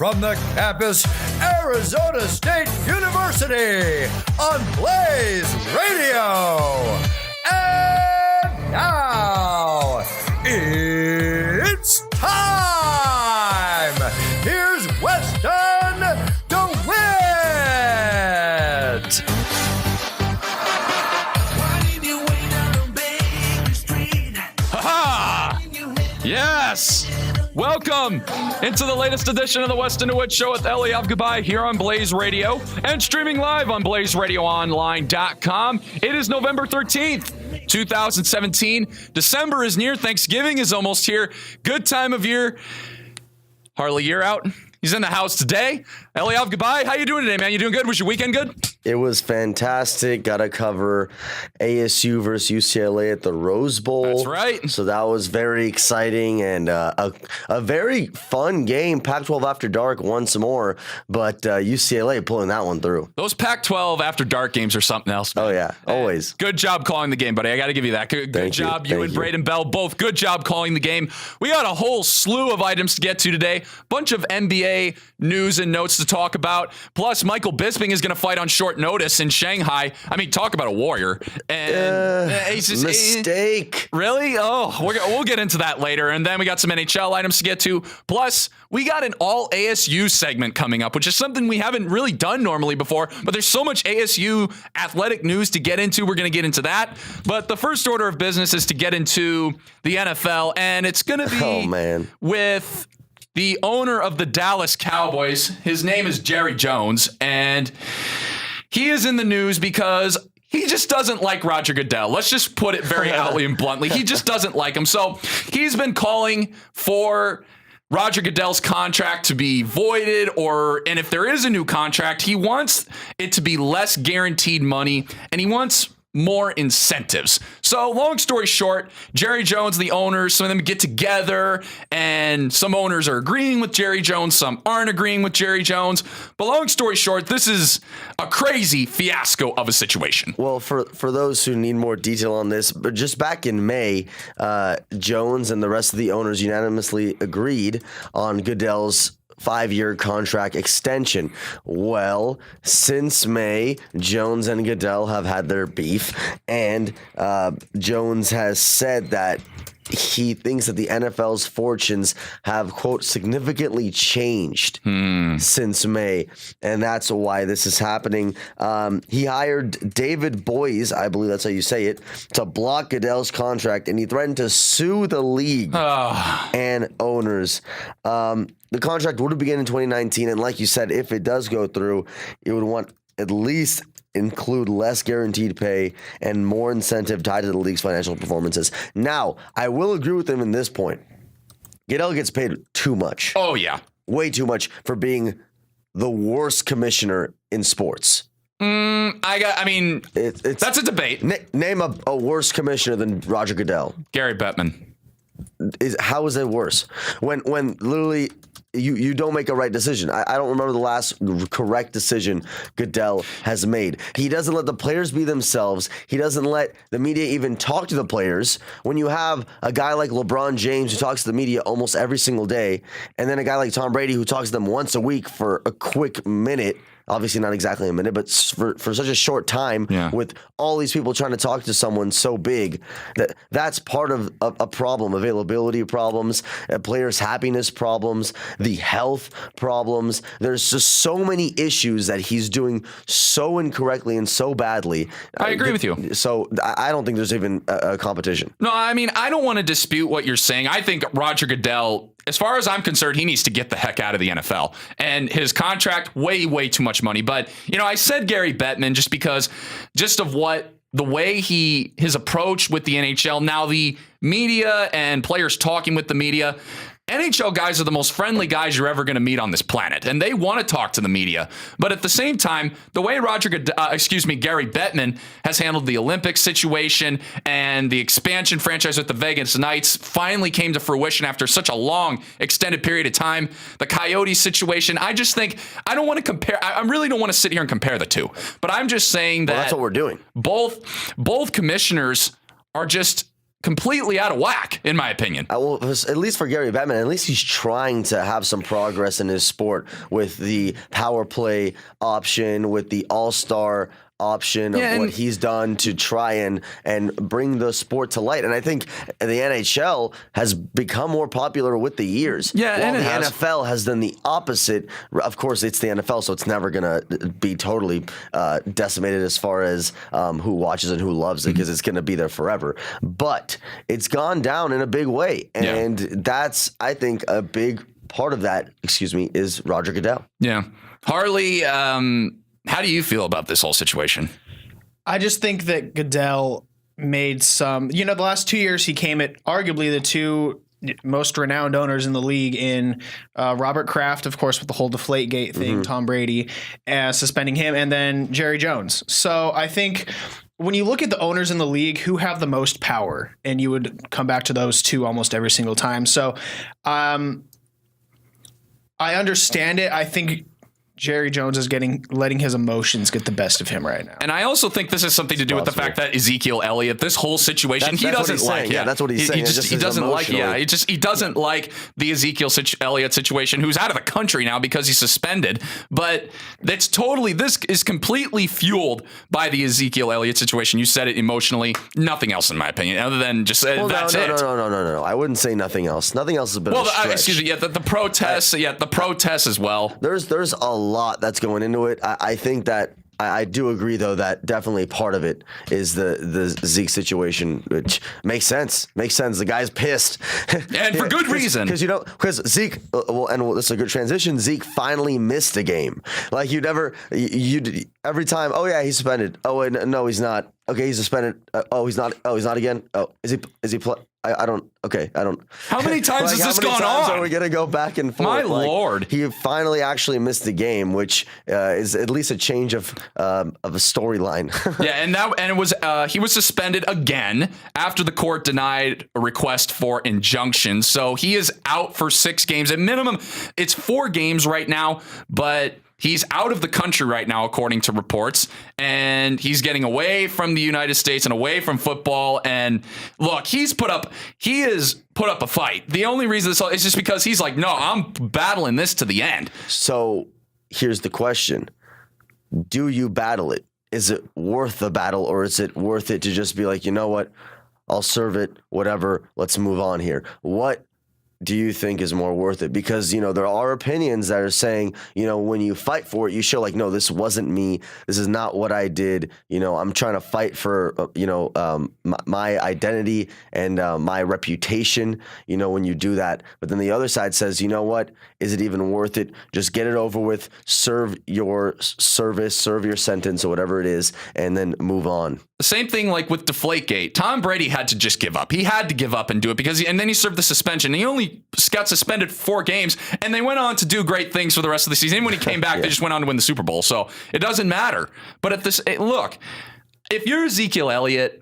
from the campus, Arizona State University, on Blaze Radio. And now, it's time! Here's Weston DeWitt! Ha-ha! Yes! Welcome into the latest edition of the Weston DeWitt Show with Eliav Gabay here on Blaze Radio and streaming live on BlazeRadioOnline.com. It is November 13th, 2017. December is near. Thanksgiving is almost here. Good time of year. Harley, you're out. He's in the house today. Eliav Gabay, how you doing today, man? You doing good? Was your weekend good? It was fantastic. Got to cover ASU versus UCLA at the Rose Bowl. That's right. So that was very exciting and a very fun game. Pac-12 After Dark won some more, but UCLA pulling that one through. Those Pac-12 After Dark games are something else, man. Oh, yeah. Always. Good job calling the game, buddy. I got to give you that. Good job. You and Braden Bell, both good job calling the game. We got a whole slew of items to get to today. Bunch of NBA news and notes to talk about. Plus, Michael Bisping is going to fight on short notice in Shanghai. I mean, talk about a warrior. And mistake. Really? Oh, we'll get into that later. And then we got some NHL items to get to. Plus, we got an all ASU segment coming up, which is something we haven't really done normally before. But there's so much ASU athletic news to get into. We're going to get into that. But the first order of business is to get into the NFL. And it's going to be with the owner of the Dallas Cowboys. His name is Jerry Jones, and he is in the news because he just doesn't like Roger Goodell. Let's just put it very outly and bluntly. He just doesn't like him. So he's been calling for Roger Goodell's contract to be voided, and if there is a new contract, he wants it to be less guaranteed money, and he wants more incentives. So long story short, Jerry Jones, the owners, some of them get together, and some owners are agreeing with Jerry Jones, some aren't agreeing with Jerry Jones. But long story short, this is a crazy fiasco of a situation. Well, for those who need more detail on this, but just back in May, Jones and the rest of the owners unanimously agreed on Goodell's 5-year contract extension. Well, since May, Jones and Goodell have had their beef, and Jones has said that he thinks that the NFL's fortunes have, quote, significantly changed since May, and that's why this is happening. He hired David Boies, I believe that's how you say it, to block Goodell's contract, and he threatened to sue the league and owners. The contract would begin in 2019, and like you said, if it does go through, it would want at least include less guaranteed pay and more incentive tied to the league's financial performances. Now, I will agree with him in this point. Goodell gets paid too much. Oh, yeah. Way too much for being the worst commissioner in sports. That's a debate. Name a worse commissioner than Roger Goodell. Gary Bettman. How is it worse? When literally you don't make a right decision. I don't remember the last correct decision Goodell has made. He doesn't let the players be themselves. He doesn't let the media even talk to the players. When you have a guy like LeBron James who talks to the media almost every single day, and then a guy like Tom Brady who talks to them once a week for a quick minute, obviously not exactly a minute, but for such a short time, with all these people trying to talk to someone so big, that's part of a problem. Availability problems, players' happiness problems, the health problems. There's just so many issues that he's doing so incorrectly and so badly. I agree with you. So I don't think there's even a competition. No, I mean, I don't want to dispute what you're saying. I think Roger Goodell, as far as I'm concerned, he needs to get the heck out of the NFL. And his contract, way too much money. But, I said Gary Bettman just because of the way his approach with the NHL, now the media and players talking with the media. NHL guys are the most friendly guys you're ever going to meet on this planet, and they want to talk to the media. But at the same time, the way Gary Bettman has handled the Olympics situation and the expansion franchise with the Vegas Knights finally came to fruition after such a long, extended period of time. The Coyotes situation, I just think, I don't want to compare. I really don't want to sit here and compare the two. But I'm just saying that that's what we're doing. Both commissioners are just completely out of whack, in my opinion. Well, at least for Gary Bettman, at least he's trying to have some progress in his sport with the power play option, with the all-star option of what he's done to try and bring the sport to light. And I think the NHL has become more popular with the years. Yeah, while and the has. NFL has done the opposite. Of course, it's the NFL, so it's never going to be totally decimated as far as who watches and who loves it, because it's going to be there forever. But it's gone down in a big way. And that's, I think, a big part of that, is Roger Goodell. Yeah. Harley, how do you feel about this whole situation? I just think that Goodell made some, the last 2 years he came at arguably the two most renowned owners in the league in Robert Kraft, of course, with the whole Deflategate thing, Tom Brady, suspending him, and then Jerry Jones. So I think when you look at the owners in the league who have the most power, and you would come back to those two almost every single time. So I understand it. I think Jerry Jones is letting his emotions get the best of him right now. And I also think this has something to do with the fact that Ezekiel Elliott, this whole situation, he doesn't like. Yeah, that's what he's saying. He doesn't like. Yeah, he doesn't like the Ezekiel Elliott situation, who's out of the country now because he's suspended. But this is completely fueled by the Ezekiel Elliott situation. You said it emotionally. Nothing else, in my opinion, other than just that's it. No. I wouldn't say nothing else. Nothing else has been. Well, excuse me. Yeah, the protests. The protests as well. There's a lot that's going into it. I think that I do agree, though, that definitely part of it is the Zeke situation, which makes sense. The guy's pissed, and for good reason. Because Zeke, and this is a good transition. Zeke finally missed a game. Like every time. Oh yeah, he's suspended. Oh wait, no, he's not. Okay, he's suspended. Oh, he's not. Oh, he's not again. Oh, is he? I don't. Okay, I don't. How many times has this gone on? Are we gonna go back and forth? My Lord! He finally actually missed the game, which is at least a change of a storyline. Yeah, and it was he was suspended again after the court denied a request for injunction. So he is out for 6 games at minimum. It's 4 games right now, but he's out of the country right now, according to reports, and he's getting away from the United States and away from football. And look, he has put up a fight. The only reason is just because he's like, no, I'm battling this to the end. So here's the question. Do you battle it? Is it worth the battle, or is it worth it to just be like, you know what? I'll serve it, whatever. Let's move on here. What do you think is more worth it? Because, there are opinions that are saying, when you fight for it, you show like, no, this wasn't me. This is not what I did. I'm trying to fight for, my identity and my reputation, when you do that. But then the other side says, you know what? Is it even worth it? Just get it over with, serve your service, serve your sentence or whatever it is, and then move on. The same thing like with Deflategate. Tom Brady had to just give up. He had to give up and do it and then he served the suspension. He only got suspended for 4 games, and they went on to do great things for the rest of the season. And when he came back, they just went on to win the Super Bowl. So it doesn't matter. But look, if you're Ezekiel Elliott,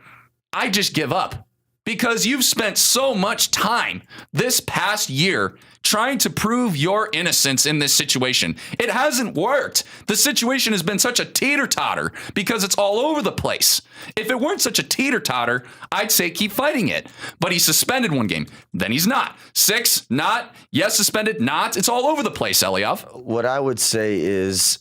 I just give up, because you've spent so much time this past year trying to prove your innocence in this situation. It hasn't worked. The situation has been such a teeter-totter because it's all over the place. If it weren't such a teeter-totter, I'd say keep fighting it. But he's suspended 1 game. Then he's not. 6, not. Yes, suspended, not. It's all over the place, Eliav. What I would say is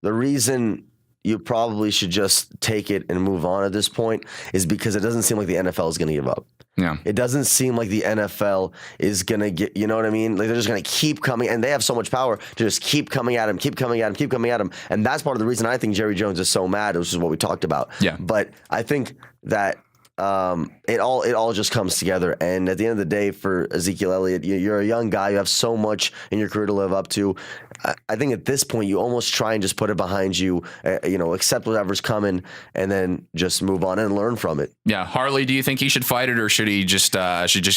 the reason you probably should just take it and move on at this point is because it doesn't seem like the NFL is going to give up. Yeah. It doesn't seem like the NFL is going to get, you know what I mean? Like they're just going to keep coming, and they have so much power to just keep coming at him. And that's part of the reason I think Jerry Jones is so mad, which is what we talked about. Yeah. But I think that it all just comes together. And at the end of the day, for Ezekiel Elliott, you're a young guy. You have so much in your career to live up to. I think at this point, you almost try and just put it behind you, accept whatever's coming, and then just move on and learn from it. Yeah. Harley, do you think he should fight it, or should he just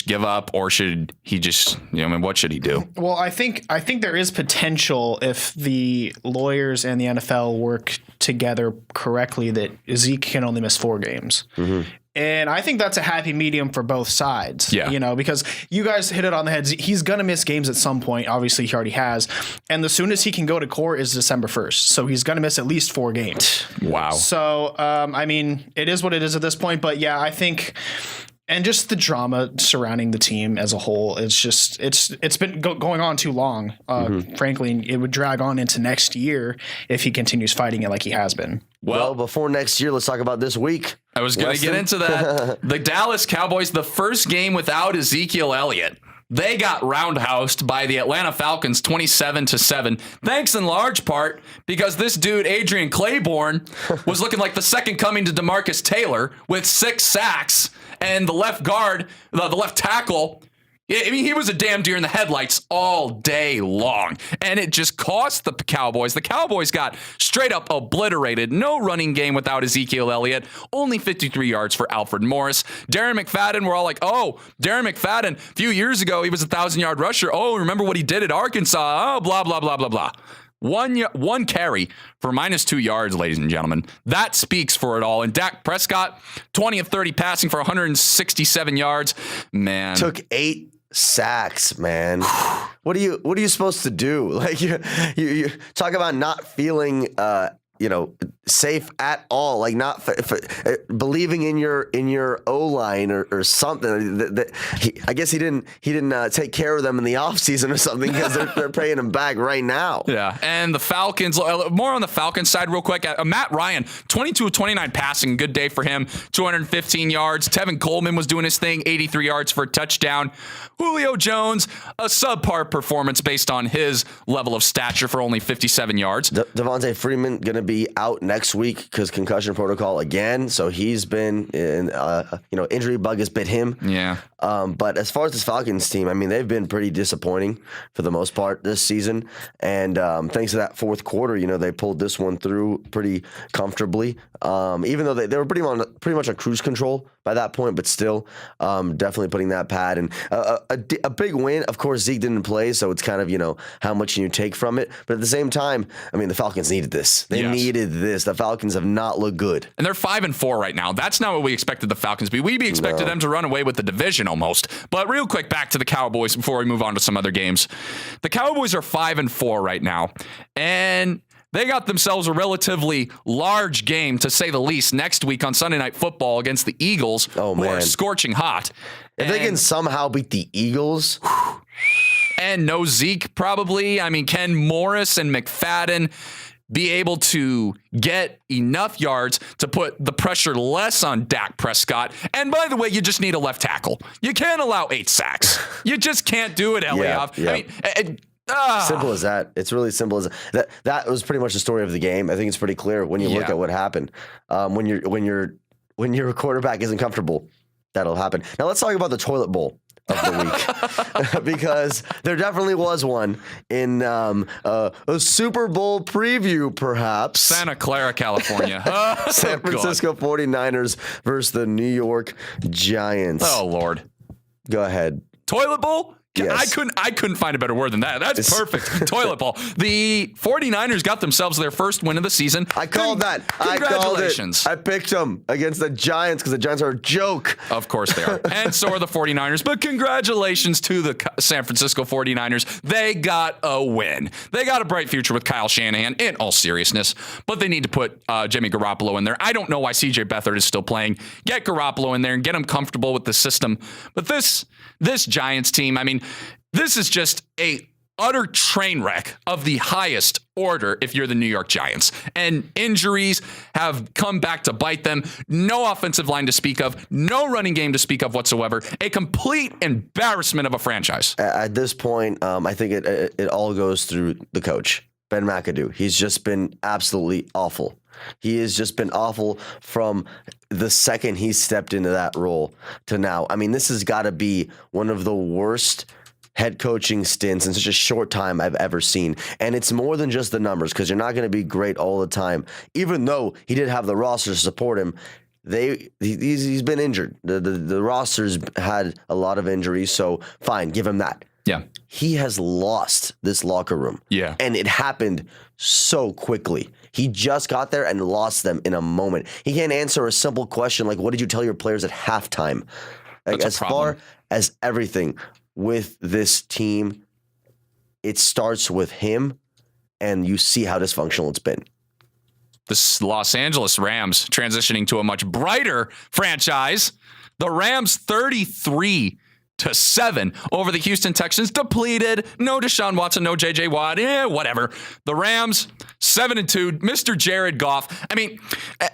give up, or should he just, what should he do? Well, I think there is potential if the lawyers and the NFL work together correctly that Zeke can only miss 4 games. Mm-hmm. And I think that's a happy medium for both sides, Yeah. Because you guys hit it on the head. He's going to miss games at some point. Obviously, he already has. And the soonest he can go to court is December 1st. So he's going to miss at least 4 games. Wow. So, it is what it is at this point. But yeah, I think, and just the drama surrounding the team as a whole, it's been going on too long. Frankly, it would drag on into next year if he continues fighting it like he has been. Well, before next year, let's talk about this week. I was going to get into that. The Dallas Cowboys, the first game without Ezekiel Elliott. They got roundhoused by the Atlanta Falcons 27-7, thanks in large part because this dude, Adrian Claiborne, was looking like the second coming to DeMarcus Taylor with 6 sacks, and the left guard, the left tackle, I mean, he was a damn deer in the headlights all day long, and it just cost the Cowboys. The Cowboys got straight up obliterated. No running game without Ezekiel Elliott. Only 53 yards for Alfred Morris. Darren McFadden, we're all like, oh, Darren McFadden, a few years ago, he was a 1,000-yard rusher. Oh, remember what he did at Arkansas? Oh, blah, blah, blah, blah, blah. One carry for -2 yards, ladies and gentlemen. That speaks for it all. And Dak Prescott, 20 of 30 passing for 167 yards. Man. Took 8 sacks, man. What are you supposed to do? Like you talk about not feeling safe at all, like not believing in your O-line or something. I guess he didn't take care of them in the offseason or something because they're paying him back right now. Yeah, and the Falcons, more on the Falcons side real quick. Matt Ryan, 22 of 29 passing, good day for him, 215 yards. Tevin Coleman was doing his thing, 83 yards for a touchdown. Julio Jones, a subpar performance based on his level of stature for only 57 yards. Devontae Freeman going to be out next week because concussion protocol again. So he's been in, injury bug has bit him. Yeah. But as far as this Falcons team, I mean, they've been pretty disappointing for the most part this season. And thanks to that fourth quarter, they pulled this one through pretty comfortably. Even though they were pretty much on cruise control by that point, but still definitely putting that pad. And a big win. Of course, Zeke didn't play, so it's kind of, how much can you take from it. But at the same time, I mean, the Falcons needed this. They needed this. The Falcons have not looked good. And they're 5-4 right now. That's not what we expected the Falcons to be. We expected them to run away with the division almost. But real quick, back to the Cowboys before we move on to some other games. The Cowboys are 5-4 right now. And they got themselves a relatively large game, to say the least, next week on Sunday Night Football against the Eagles, who are scorching hot. If they can somehow beat the Eagles... And no Zeke, probably. I mean, can Morris and McFadden be able to get enough yards to put the pressure less on Dak Prescott? And by the way, you just need a left tackle. You can't allow 8 sacks. You just can't do it, Eliav. Yeah. I mean, simple as that. It's really simple as that. That was pretty much the story of the game. I think it's pretty clear when you look at what happened. When your quarterback isn't comfortable, that'll happen. Now let's talk about the toilet bowl of the week because there definitely was one in a Super Bowl preview, perhaps. Santa Clara, California. San Francisco 49ers versus the New York Giants. Oh, Lord. Go ahead. Toilet bowl? Yes. I couldn't find a better word than that. That's perfect. Toilet bowl. The 49ers got themselves their first win of the season. I called that. Congratulations. I picked them against the Giants because the Giants are a joke. Of course they are. And so are the 49ers. But congratulations to the San Francisco 49ers. They got a win. They got a bright future with Kyle Shanahan, in all seriousness. But they need to put Jimmy Garoppolo in there. I don't know why CJ Beathard is still playing. Get Garoppolo in there and get him comfortable with the system. But this Giants team, I mean, this is just a utter train wreck of the highest order if you're the New York Giants. And injuries have come back to bite them. No offensive line to speak of. No running game to speak of whatsoever. A complete embarrassment of a franchise. At this point, I think it all goes through the coach, Ben McAdoo. He's just been absolutely awful. He has just been awful from the second he stepped into that role to now. I mean, this has got to be one of the worst head coaching stints in such a short time I've ever seen. And it's more than just the numbers, because you're not going to be great all the time. Even though he did have the roster to support him, he's been injured. The roster's had a lot of injuries, so fine, give him that. Yeah. He has lost this locker room. Yeah. And it happened so quickly. He just got there and lost them in a moment. He can't answer a simple question like, what did you tell your players at halftime? Like, That's a as problem. far as everything with this team, it starts with him, and you see how dysfunctional it's been. The Los Angeles Rams transitioning to a much brighter franchise. The Rams 33-7 over the Houston Texans. Depleted. No Deshaun Watson, no J.J. Watt. Whatever. The Rams 7-2. Mr. Jared Goff. I mean,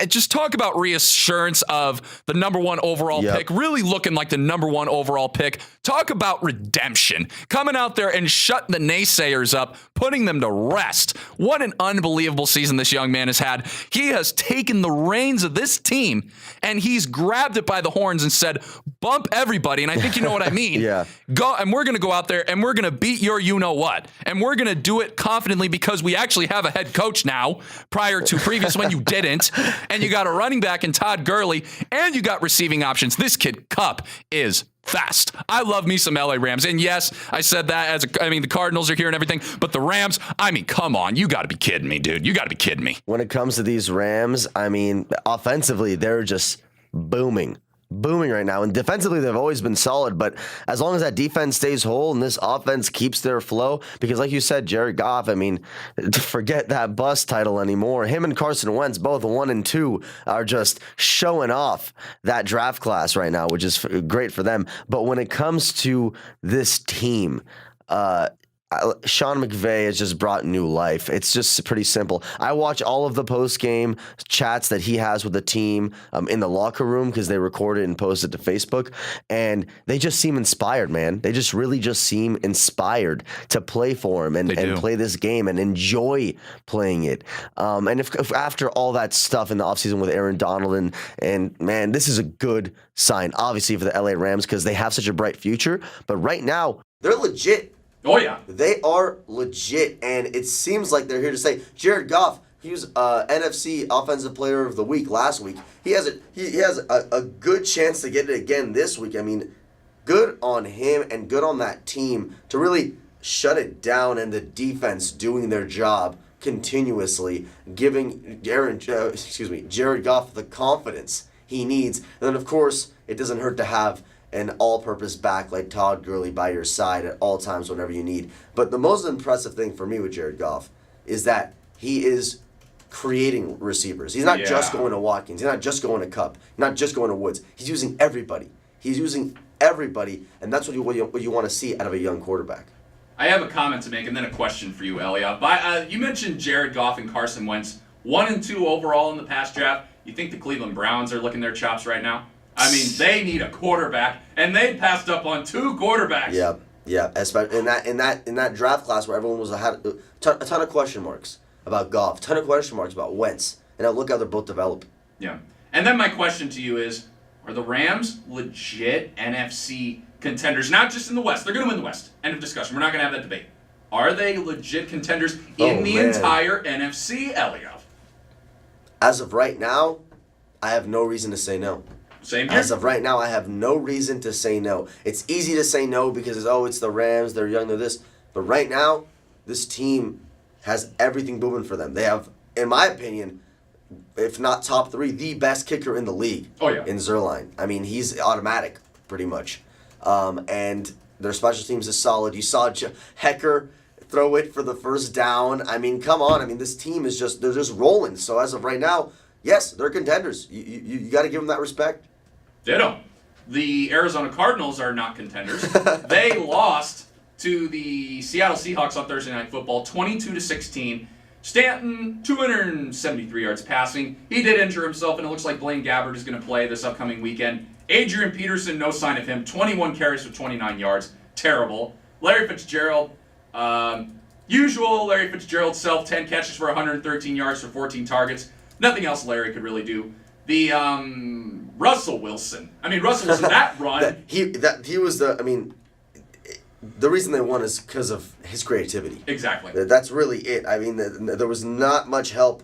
just talk about reassurance of the number one overall pick. Really looking like the number one overall pick. Talk about redemption. Coming out there and shutting the naysayers up, putting them to rest. What an unbelievable season this young man has had. He has taken the reins of this team and he's grabbed it by the horns and said, bump everybody. And I think you know what I mean. Yeah. Go, and we're going to go out there and we're going to beat your you-know-what. And we're going to do it confidently because we actually have a head coach now, prior to previous when you didn't. And you got a running back in Todd Gurley, and you got receiving options. This kid, Kupp, is fast. I love me some LA Rams. And yes, I said that the Cardinals are here and everything, but the Rams, I mean, come on. You got to be kidding me, dude. You got to be kidding me. When it comes to these Rams, I mean, offensively, they're just booming right now. And defensively, they've always been solid. But as long as that defense stays whole and this offense keeps their flow, because like you said, Jared Goff, I mean, forget that bust title anymore. Him and Carson Wentz, both 1 and 2, are just showing off that draft class right now, which is great for them. But when it comes to this team, Sean McVay has just brought new life. It's just pretty simple. I watch all of the post-game chats that he has with the team in the locker room because they record it and post it to Facebook, and they just seem inspired, man. They just really just seem inspired to play for him and play this game and enjoy playing it. And if after all that stuff in the offseason with Aaron Donald, and man, this is a good sign, obviously, for the LA Rams because they have such a bright future. But right now, they're legit. Oh, yeah. They are legit, and it seems like they're here to stay. Jared Goff, he was NFC Offensive Player of the Week last week. He has a good chance to get it again this week. I mean, good on him and good on that team to really shut it down and the defense doing their job continuously, giving Jared Goff the confidence he needs. And then, of course, it doesn't hurt to have an all-purpose back like Todd Gurley by your side at all times whenever you need. But the most impressive thing for me with Jared Goff is that he is creating receivers. He's not just going to Watkins. He's not just going to Kupp. He's not just going to Woods. He's using everybody. And that's what you want to see out of a young quarterback. I have a comment to make and then a question for you, Eliav. You mentioned Jared Goff and Carson Wentz, 1 and 2 overall in the past draft. You think the Cleveland Browns are licking their chops right now? I mean, they need a quarterback, and they passed up on 2 quarterbacks. Yeah. Especially in that draft class where everyone had a ton of question marks about Goff, a ton of question marks about Wentz, and now look how they're both developing. Yeah. And then my question to you is, are the Rams legit NFC contenders? Not just in the West. They're going to win the West. End of discussion. We're not going to have that debate. Are they legit contenders in the entire NFC, Eliav? As of right now, I have no reason to say no. Same here. As of right now, I have no reason to say no. It's easy to say no because it's the Rams, they're young, they're this. But right now, this team has everything booming for them. They have, in my opinion, if not top 3, the best kicker in the league. Oh, yeah. In Zerline. I mean, he's automatic, pretty much. And their special teams is solid. You saw Hecker throw it for the first down. I mean, come on. I mean, this team is they're just rolling. So as of right now, yes, they're contenders. You got to give them that respect. Ditto. The Arizona Cardinals are not contenders. They lost to the Seattle Seahawks on Thursday Night Football, 22-16. Stanton, 273 yards passing. He did injure himself, and it looks like Blaine Gabbert is going to play this upcoming weekend. Adrian Peterson, no sign of him. 21 carries for 29 yards. Terrible. Larry Fitzgerald, usual Larry Fitzgerald self, 10 catches for 113 yards for 14 targets. Nothing else Larry could really do. The Russell Wilson, that run. He was the reason they won is because of his creativity. Exactly. That's really it. I mean, there was not much help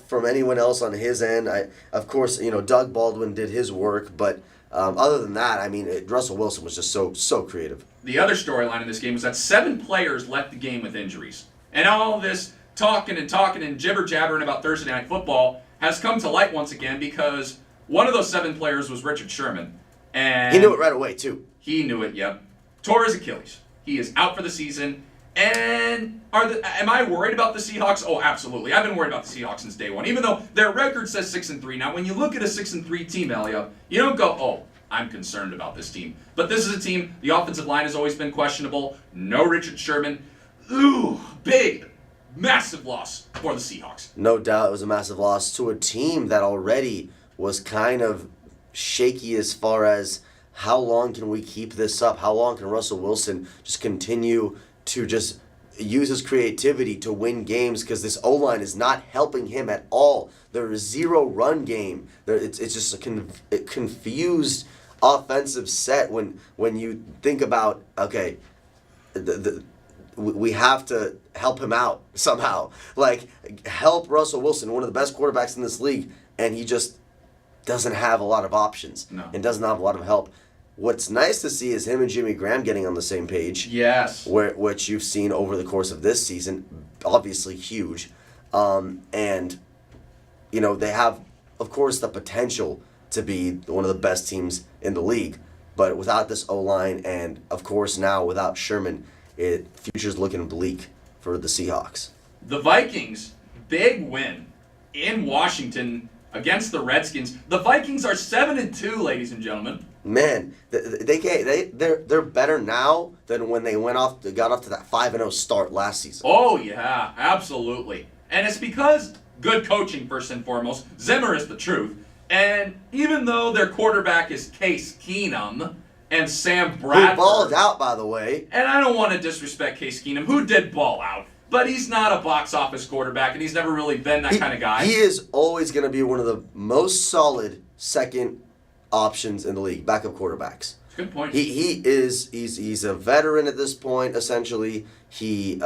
from anyone else on his end. Of course, Doug Baldwin did his work, but Other than that, I mean, Russell Wilson was just so creative. The other storyline in this game was that 7 players left the game with injuries. And all this talking and jibber-jabbering about Thursday Night Football has come to light once again because one of those 7 players was Richard Sherman. And he knew it right away, too. He knew it, yep. Tore his Achilles. He is out for the season. And am I worried about the Seahawks? Oh, absolutely. I've been worried about the Seahawks since day one, even though their record says 6-3. Now, when you look at a 6-3 team, Eliav, you don't go, oh, I'm concerned about this team. But this is a team, the offensive line has always been questionable. No Richard Sherman. Ooh, big, massive loss for the Seahawks. No doubt it was a massive loss to a team that already was kind of shaky as far as how long can we keep this up? How long can Russell Wilson just continue to just use his creativity to win games, because this O-line is not helping him at all. There is 0 run game. It's just a confused offensive set when you think about, okay, we have to help him out somehow. Like, help Russell Wilson, one of the best quarterbacks in this league, and he just doesn't have a lot of options and doesn't have a lot of help. What's nice to see is him and Jimmy Graham getting on the same page. Yes. Which you've seen over the course of this season, obviously huge. And, you know, they have, of course, the potential to be one of the best teams in the league. But without this O-line and, of course, now without Sherman, future's looking bleak for the Seahawks. The Vikings, big win in Washington against the Redskins. The Vikings are 7-2, ladies and gentlemen. Man, they're better now than when they got off to that 5-0 start last season. Oh yeah, absolutely. And it's because good coaching first and foremost. Zimmer is the truth. And even though their quarterback is Case Keenum and Sam Bradford, who balled out, by the way. And I don't want to disrespect Case Keenum, who did ball out. But he's not a box office quarterback, and he's never really been that kind of guy. He is always going to be one of the most solid second options in the league, backup quarterbacks. Good point. He's a veteran at this point. Essentially, he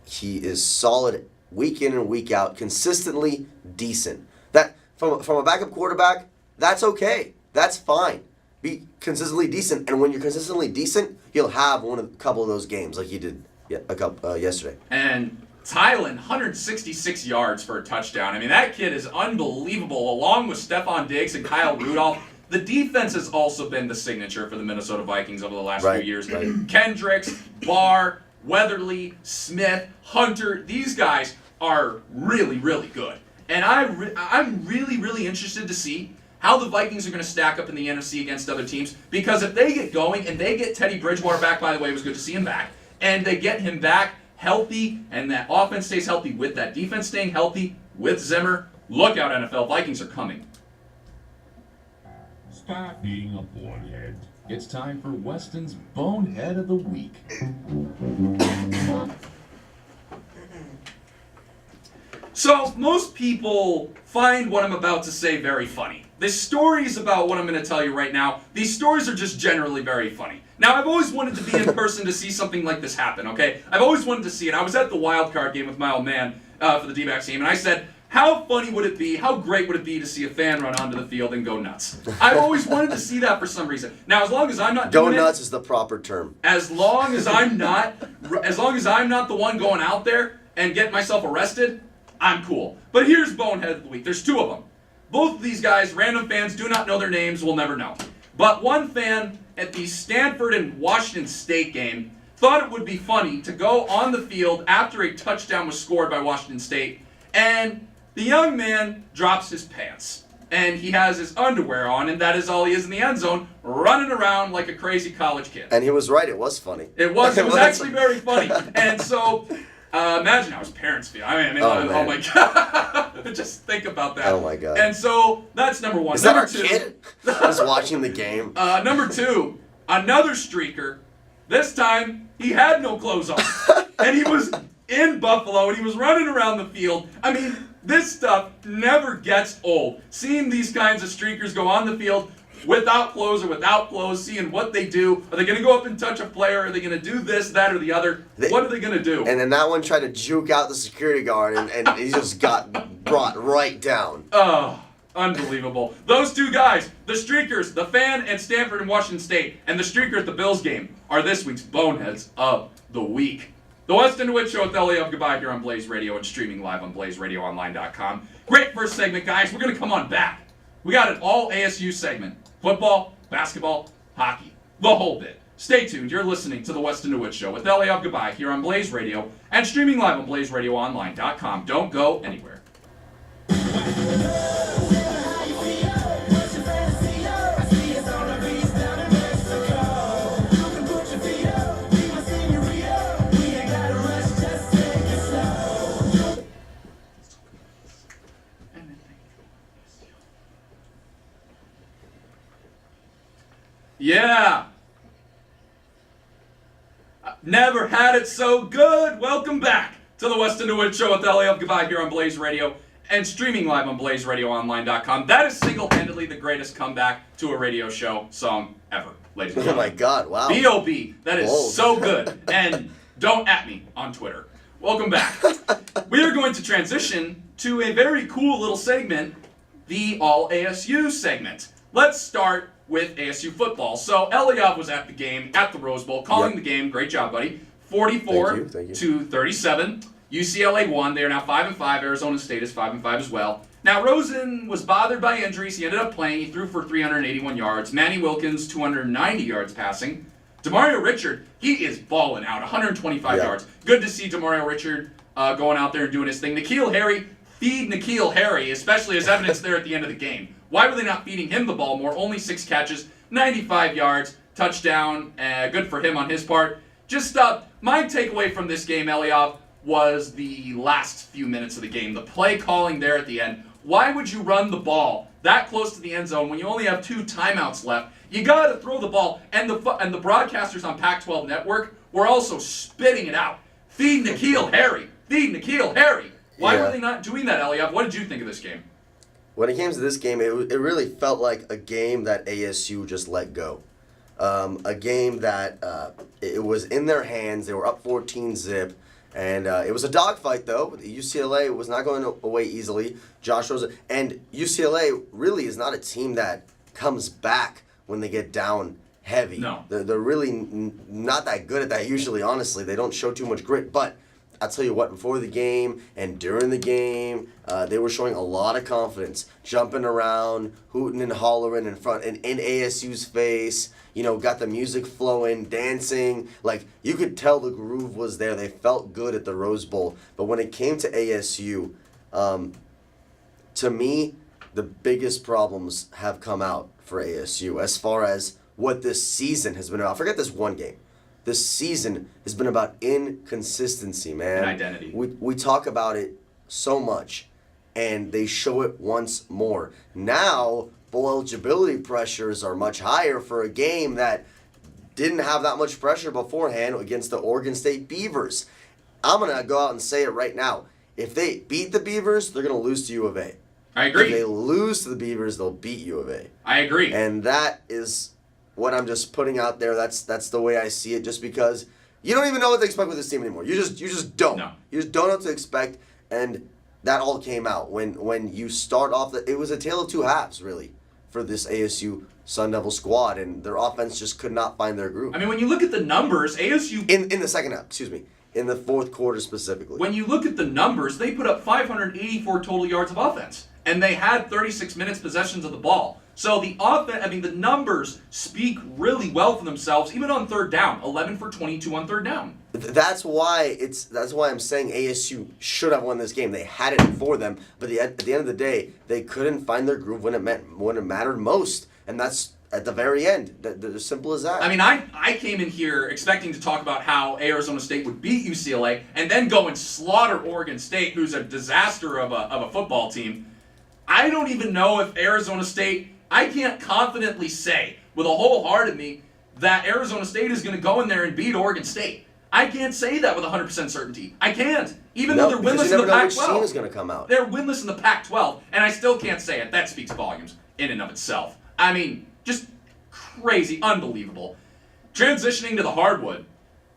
is solid week in and week out, consistently decent. That from a backup quarterback, that's okay. That's fine. Be consistently decent, and when you're consistently decent, you'll have a couple of those games like you did yesterday. And Tylen, 166 yards for a touchdown. I mean, that kid is unbelievable, along with Stephon Diggs and Kyle Rudolph. The defense has also been the signature for the Minnesota Vikings over the last few years. Right. Kendricks, Barr, Weatherly, Smith, Hunter, these guys are really, really good. And I'm really, really interested to see how the Vikings are going to stack up in the NFC against other teams, because if they get going and they get Teddy Bridgewater back, by the way, it was good to see him back, and they get him back healthy, and that offense stays healthy with that defense staying healthy with Zimmer, look out, NFL. Vikings are coming. Stop being a bonehead. It's time for Weston's Bonehead of the Week. So, most people find what I'm about to say very funny. The stories about what I'm going to tell you right now, these stories are just generally very funny. Now, I've always wanted to be in person to see something like this happen, okay? I've always wanted to see it. I was at the wild card game with my old man for the D-backs team, and I said, how funny would it be, how great would it be to see a fan run onto the field and go nuts? I've always wanted to see that for some reason. Now, as long as I'm not doing it... Go nuts is the proper term. As long as I'm not the one going out there and getting myself arrested, I'm cool. But here's Bonehead of the Week. There's 2 of them. Both of these guys, random fans, do not know their names, will never know. But one fan at the Stanford and Washington State game thought it would be funny to go on the field after a touchdown was scored by Washington State, and the young man drops his pants. And he has his underwear on, and that is all he is in the end zone, running around like a crazy college kid. And he was right, it was funny. It was actually very funny. And so... imagine how his parents feel. Oh my God. Just think about that. Oh my God. And so that's number 1. Is that our kid? I was watching the game. Number 2, another streaker. This time, he had no clothes on. And he was in Buffalo, and he was running around the field. I mean, this stuff never gets old. Seeing these kinds of streakers go on the field without clothes or without clothes, seeing what they do. Are they going to go up and touch a player? Are they going to do this, that, or the other? What are they going to do? And then that one tried to juke out the security guard, and he just got brought right down. Oh, Unbelievable. Those two guys, the Streakers, the Fan at Stanford and Washington State, and the Streaker at the Bills game, are this week's Boneheads of the Week. The Weston DeWitt Show with Eliav Gabay here on Blaze Radio and streaming live on BlazeRadioOnline.com. Great first segment, guys. We're going to come on back. We got an all ASU segment. Football, basketball, hockey, the whole bit. Stay tuned. You're listening to the Weston DeWitt Show with Eliav Gabay here on Blaze Radio and streaming live on BlazeRadioOnline.com. Don't go anywhere. Yeah. Never had it so good. Welcome back to the Weston DeWitt Show with Eliav Gabay here on Blaze Radio and streaming live on BlazeRadioOnline.com. That is single-handedly the greatest comeback to a radio show song ever, ladies and Oh gentlemen. my God! Wow. B.O.B. That is Bold. so good. And don't at me on Twitter. Welcome back. We are going to transition to a very cool little segment, the All ASU segment. Let's start with ASU football. So Eliav was at the game at the Rose Bowl, calling the game. Great job, buddy. 44 Thank you. to 37. UCLA won. They are now 5-5. Arizona State is 5-5 as well. Now Rosen was bothered by injuries. He ended up playing. He threw for 381 yards. Manny Wilkins 290 yards passing. Demario Richard, he is balling out. 125 yards. Good to see Demario Richard going out there and doing his thing. N'Keal Harry, feed N'Keal Harry, especially as evidence there at the end of the game. Why were they not feeding him the ball more? Only 6 catches, 95 yards, touchdown. Good for him on his part. Just my takeaway from this game, Eliav, was the last few minutes of the game. The play calling there at the end. Why would you run the ball that close to the end zone when you only have 2 timeouts left? You got to throw the ball. And the broadcasters on Pac-12 Network were also spitting it out. Feed N'Keal Harry. Feed N'Keal Harry. Why were they not doing that, Eliav? What did you think of this game? When it came to this game, it really felt like a game that ASU just let go. A game that it was in their hands. They were up 14-zip. And it was a dogfight, though. UCLA was not going away easily. Josh Rosen. And UCLA really is not a team that comes back when they get down heavy. No. They're really not that good at that usually, honestly. They don't show too much grit. But I'll tell you what, before the game and during the game, they were showing a lot of confidence. Jumping around, hooting and hollering in front, in ASU's face. You know, got the music flowing, dancing. Like, you could tell the groove was there. They felt good at the Rose Bowl. But when it came to ASU, to me, the biggest problems have come out for ASU as far as what this season has been about. Forget this one game. This season has been about inconsistency, man. And identity. We talk about it so much, and they show it once more. Now, bowl eligibility pressures are much higher for a game that didn't have that much pressure beforehand against the Oregon State Beavers. I'm going to go out and say it right now. If they beat the Beavers, they're going to lose to U of A. I agree. If they lose to the Beavers, they'll beat U of A. I agree. And that is what I'm just putting out there. That's the way I see it, just because you don't even know what to expect with this team anymore. You just don't. No. You just don't know what to expect, and that all came out when you start off. It was a tale of two halves, really, for this ASU Sun Devil squad, and their offense just could not find their groove. I mean, when you look at the numbers, ASU... In the second half, in the fourth quarter specifically. When you look at the numbers, they put up 584 total yards of offense, and they had 36 minutes possessions of the ball. So the offense, the numbers speak really well for themselves, even on third down. 11 for 22 on third down. That's why I'm saying ASU should have won this game. They had it for them, but at the end of the day, they couldn't find their groove when it mattered most, and that's at the very end. As simple as that. I mean, I came in here expecting to talk about how Arizona State would beat UCLA and then go and slaughter Oregon State, who's a disaster of a football team. I don't even know if Arizona State, I can't confidently say with a whole heart in me that Arizona State is going to go in there and beat Oregon State. I can't say that with 100% certainty. I can't. Even though they're winless in the Pac-12. Which team is going to come out. They're winless in the Pac-12, and I still can't say it. That speaks volumes in and of itself. I mean, just crazy, unbelievable. Transitioning to the hardwood,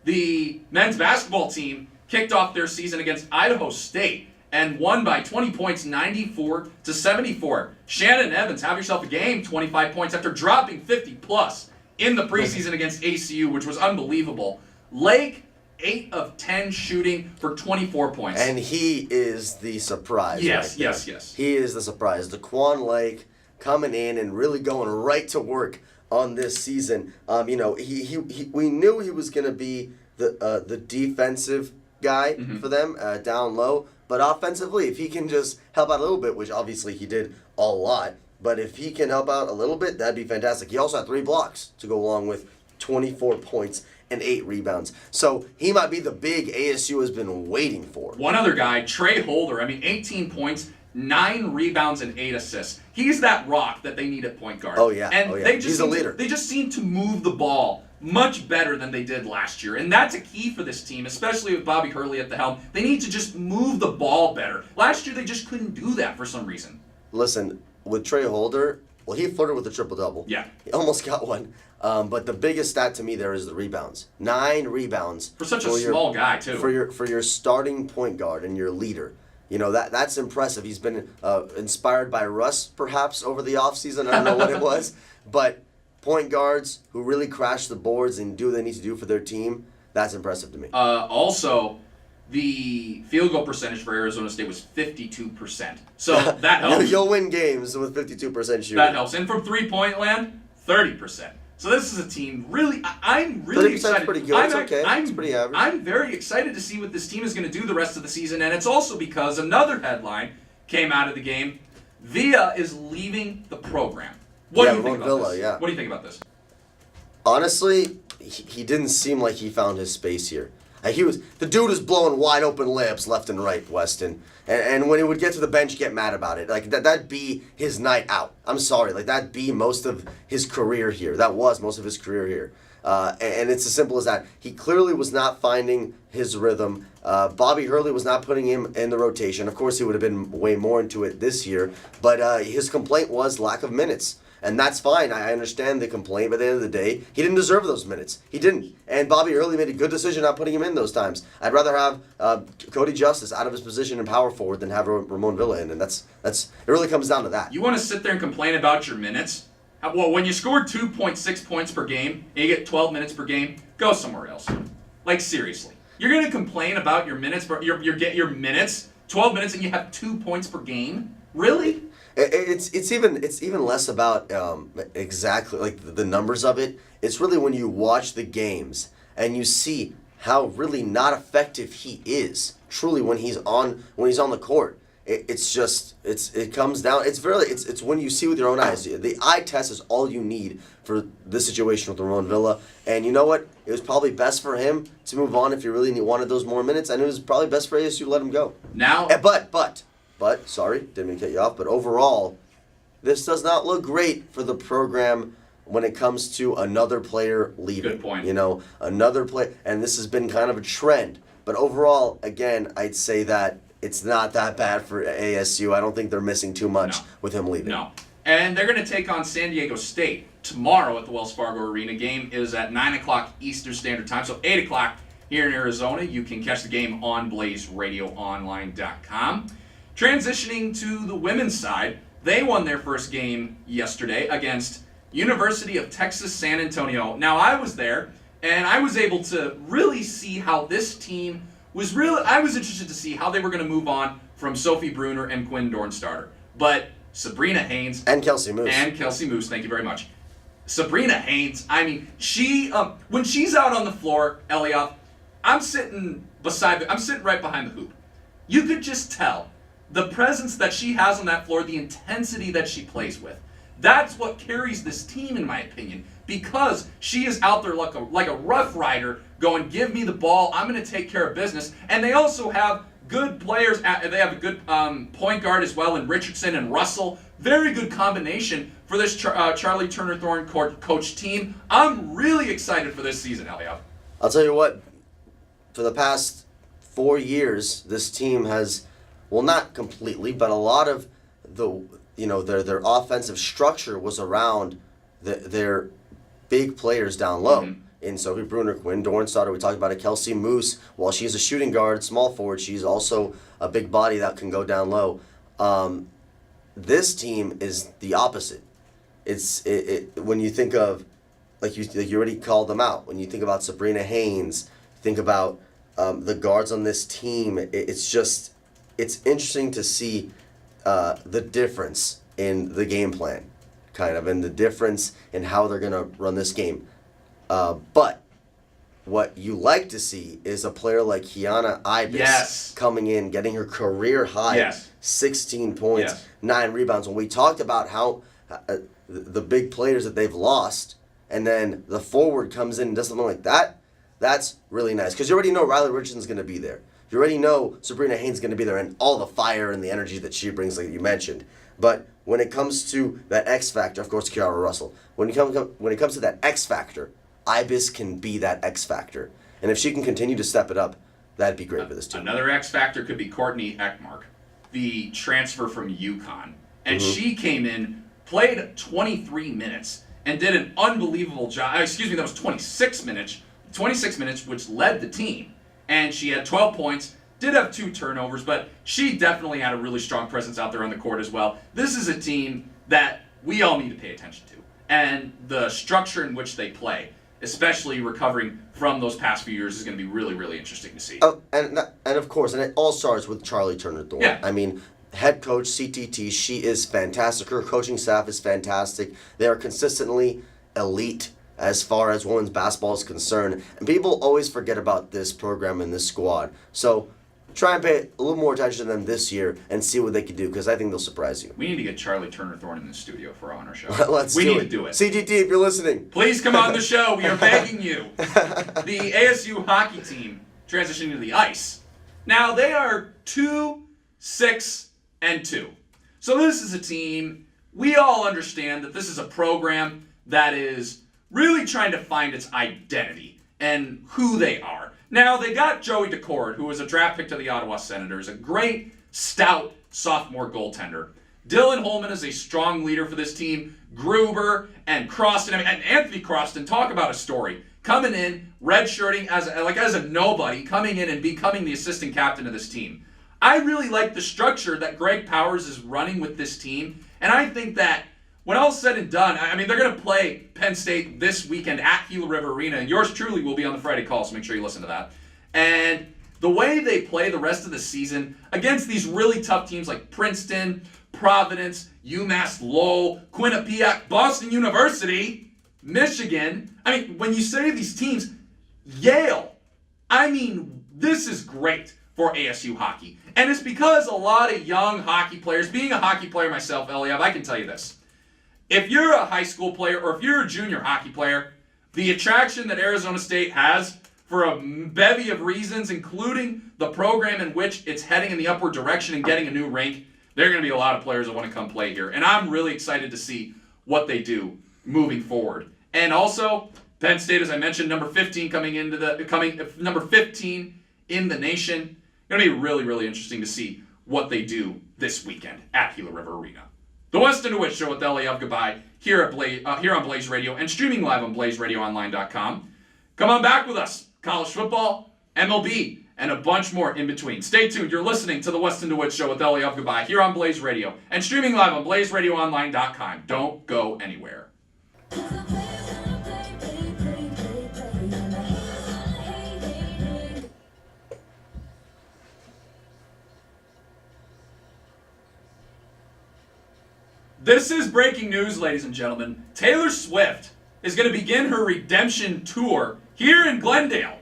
the men's basketball team kicked off their season against Idaho State, and won by 20 points, 94-74. Shannon Evans, have yourself a game, 25 points after dropping 50-plus in the preseason against ACU, which was unbelievable. Lake, 8 of 10 shooting for 24 points. And he is the surprise. Yes. He is the surprise. DeQuan Lake coming in and really going right to work on this season. We knew he was going to be the defensive guy for them down low. But offensively, if he can just help out a little bit, which obviously he did a lot, but if he can help out a little bit, that'd be fantastic. He also had 3 blocks to go along with 24 points and 8 rebounds. So he might be the big ASU has been waiting for. One other guy, Trey Holder, 18 points, 9 rebounds, and 8 assists. He's that rock that they need at point guard. Oh, yeah. And they just He's a leader. They just seem to move the ball much better than they did last year. And that's a key for this team, especially with Bobby Hurley at the helm. They need to just move the ball better. Last year, they just couldn't do that for some reason. Listen, with Trey Holder, well, he flirted with the triple-double. Yeah. He almost got one. But the biggest stat to me there is the rebounds. 9 rebounds. For such a small guy, too. For your starting point guard and your leader. That's impressive. He's been inspired by Russ, perhaps, over the offseason. I don't know what it was. But point guards who really crash the boards and do what they need to do for their team, that's impressive to me. Also, the field goal percentage for Arizona State was 52%. So that helps. You'll win games with 52% shooting. That helps. And from three-point land, 30%. So this is a team really. I'm really 30% excited. is pretty good. It's okay. It's pretty average. I'm very excited to see what this team is going to do the rest of the season, and it's also because another headline came out of the game: Villa is leaving the program. What do you think about this? What do you think about this? Honestly, he didn't seem like he found his space here. The dude was blowing wide open layups left and right, Weston. And when he would get to the bench, get mad about it. Like that'd be his night out. I'm sorry, that'd be most of his career here. That was most of his career here. And it's as simple as that. He clearly was not finding his rhythm. Bobby Hurley was not putting him in the rotation. Of course, he would have been way more into it this year. But his complaint was lack of minutes. And that's fine. I understand the complaint, but at the end of the day, he didn't deserve those minutes. He didn't. And Bobby Hurley made a good decision not putting him in those times. I'd rather have Cody Justice out of his position in power forward than have Ramon Villa in. And that's it really comes down to that. You want to sit there and complain about your minutes? Well, when you score 2.6 points per game and you get 12 minutes per game, go somewhere else. Like, seriously. You're going to complain about your minutes, your minutes, 12 minutes, and you have 2 points per game? Really? It's even less about exactly like the numbers of it. It's really when you watch the games and you see how really not effective he is. Truly, when he's on the court, it comes down. It's when you see with your own eyes. The eye test is all you need for this situation with Ramon Villa. And you know what? It was probably best for him to move on if he really wanted those more minutes, and it was probably best for ASU to let him go. Now, But, sorry, didn't mean to cut you off, but overall, this does not look great for the program when it comes to another player leaving. Good point. Another player, and this has been kind of a trend. But overall, again, I'd say that it's not that bad for ASU. I don't think they're missing too much with him leaving. No. And they're going to take on San Diego State tomorrow at the Wells Fargo Arena. Game is at 9 o'clock Eastern Standard Time, so 8 o'clock here in Arizona. You can catch the game on BlazeRadioOnline.com. Transitioning to the women's side, they won their first game yesterday against University of Texas San Antonio. Now, I was there, and I was able to really see how this team was I was interested to see how they were going to move on from Sophie Bruner and Quinn Dornstarter. But Sabrina Haynes... And Kelsey Moose. Thank you very much. Sabrina Haynes, she when she's out on the floor, Eliav, I'm sitting right behind the hoop. You could just tell the presence that she has on that floor, the intensity that she plays with. That's what carries this team, in my opinion, because she is out there like a rough rider going, give me the ball, I'm going to take care of business. And they also have good players. They have a good point guard as well in Richardson and Russell. Very good combination for this Charlie Turner Thorne coach team. I'm really excited for this season, Eliav. I'll tell you what, for the past 4 years, this team has... Well, not completely, but a lot of their offensive structure was around their big players down low. in Sophie Bruner, Quinn Dornstadter. We talked about it. Kelsey Moose. While she's a shooting guard, small forward, she's also a big body that can go down low. This team is the opposite. When you think of, like you already called them out. When you think about Sabrina Haynes, think about the guards on this team. It's interesting to see the difference in the game plan, kind of, and the difference in how they're going to run this game. But what you like to see is a player like Kiana Ibis coming in, getting her career high, 16 points, 9 rebounds. When we talked about how the big players that they've lost, and then the forward comes in and does something like that, that's really nice. Because you already know Riley Richardson's going to be there. You already know Sabrina Haynes is going to be there, and all the fire and the energy that she brings, like you mentioned. But when it comes to that X factor, of course, Kiara Russell. When it comes to that X factor, Ibis can be that X factor, and if she can continue to step it up, that'd be great for this team. Another X factor could be Courtney Ekmark, the transfer from UConn, and she came in, played 23 minutes, and did an unbelievable job. Excuse me, that was 26 minutes. 26 minutes, which led the team, and she had 12 points. Did have 2 turnovers, but she definitely had a really strong presence out there on the court as well. This is a team that we all need to pay attention to, and the structure in which they play, especially recovering from those past few years, is going to be really, really interesting to see. Oh, and of course, and it all starts with Charlie Turner-Thorne. Yeah. I mean, head coach, CTT, she is fantastic. Her coaching staff is fantastic. They are consistently elite as far as women's basketball is concerned. And people always forget about this program and this squad. So try and pay a little more attention to them this year and see what they can do, because I think they'll surprise you. We need to get Charlie Turner-Thorne in the studio for our show. We need to do it. CTT, if you're listeing. Please come on the show. We are begging you. The ASU hockey team transitioning to the ice. Now, they are 2-6-2. So this is a team, we all understand that this is a program that is really trying to find its identity and who they are. Now, they got Joey DeCord, who was a draft pick to the Ottawa Senators, a great, stout sophomore goaltender. Dylan Holman is a strong leader for this team. Gruber and Croston, and Anthony Croston, talk about a story. Coming in, redshirting as a nobody, coming in and becoming the assistant captain of this team. I really like the structure that Greg Powers is running with this team, and I think that when all's said and done, I mean, they're going to play Penn State this weekend at Gila River Arena, and yours truly will be on the Friday call, so make sure you listen to that. And the way they play the rest of the season against these really tough teams like Princeton, Providence, UMass Lowell, Quinnipiac, Boston University, Michigan. I mean, when you say these teams, Yale, I mean, this is great for ASU hockey. And it's because a lot of young hockey players, being a hockey player myself, Eliav, I can tell you this. If you're a high school player or if you're a junior hockey player, the attraction that Arizona State has for a bevy of reasons, including the program in which it's heading in the upward direction and getting a new rink, there are going to be a lot of players that want to come play here. And I'm really excited to see what they do moving forward. And also, Penn State, as I mentioned, number 15 number 15 in the nation. Going to be really, really interesting to see what they do this weekend at Gila River Arena. The Weston DeWitt Show with Eliav Gabay here on Blaze Radio and streaming live on BlazeRadioOnline.com. Come on back with us. College football, MLB, and a bunch more in between. Stay tuned. You're listening to the Weston DeWitt Show with Eliav Gabay here on Blaze Radio and streaming live on BlazeRadioOnline.com. Don't go anywhere. This is breaking news, ladies and gentlemen. Taylor Swift is going to begin her redemption tour here in Glendale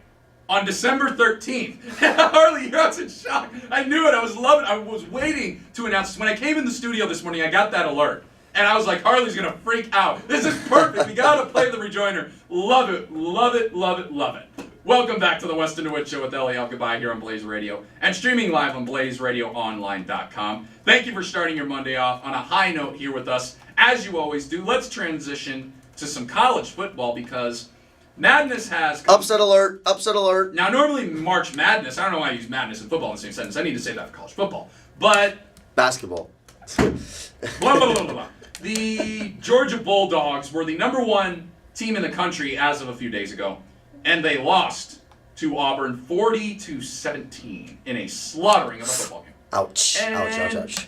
on December 13th. Harley, you're out in shock. I knew it. I was loving it. I was waiting to announce this. When I came in the studio this morning, I got that alert. And I was like, Harley's going to freak out. This is perfect. We got to play the rejoinder. Love it, love it, love it, love it. Welcome back to the Weston DeWitt Show with Eliav Gabay here on Blaze Radio and streaming live on BlazeRadioOnline.com. Thank you for starting your Monday off on a high note here with us, as you always do. Let's transition to some college football because madness has come. Upset alert, upset alert. Now, normally March Madness, I don't know why I use madness and football in the same sentence. I need to say that for college football. But Basketball. blah, blah, blah, blah, blah. The Georgia Bulldogs were the number 1 team in the country as of a few days ago, and they lost to Auburn 40-17 in a slaughtering of a football game. Ouch. And, Ouch.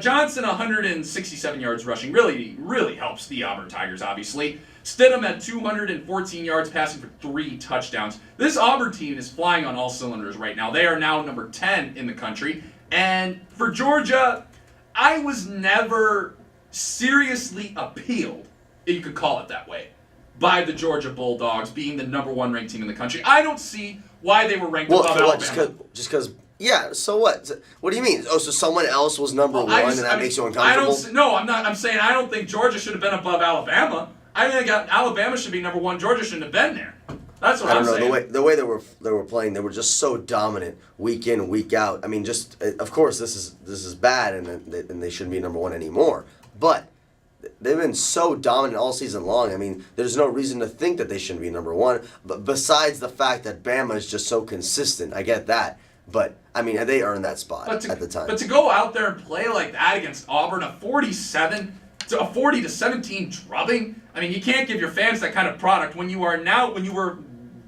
Johnson, 167 yards rushing, really helps the Auburn Tigers, obviously. Stidham at 214 yards passing for 3 touchdowns. This Auburn team is flying on all cylinders right now. They are now number 10 in the country. And for Georgia, I was never seriously appealed, if you could call it that way, by the Georgia Bulldogs being the number 1 ranked team in the country. I don't see why they were ranked above Alabama. Just because. Yeah, so what? What do you mean? Oh, so someone else was number 1 and that makes you uncomfortable? I'm saying I don't think Georgia should have been above Alabama. I think Alabama should be number 1. Georgia shouldn't have been there. That's what I'm saying. The way they were playing, they were just so dominant week in, week out. I mean, just of course this is bad, and they shouldn't be number 1 anymore. But they've been so dominant all season long. I mean, there's no reason to think that they shouldn't be number 1. But besides the fact that Bama is just so consistent, I get that. But I mean, they earned that spot at the time. But to go out there and play like that against Auburn, a 40-17 drubbing. I mean, you can't give your fans that kind of product when you were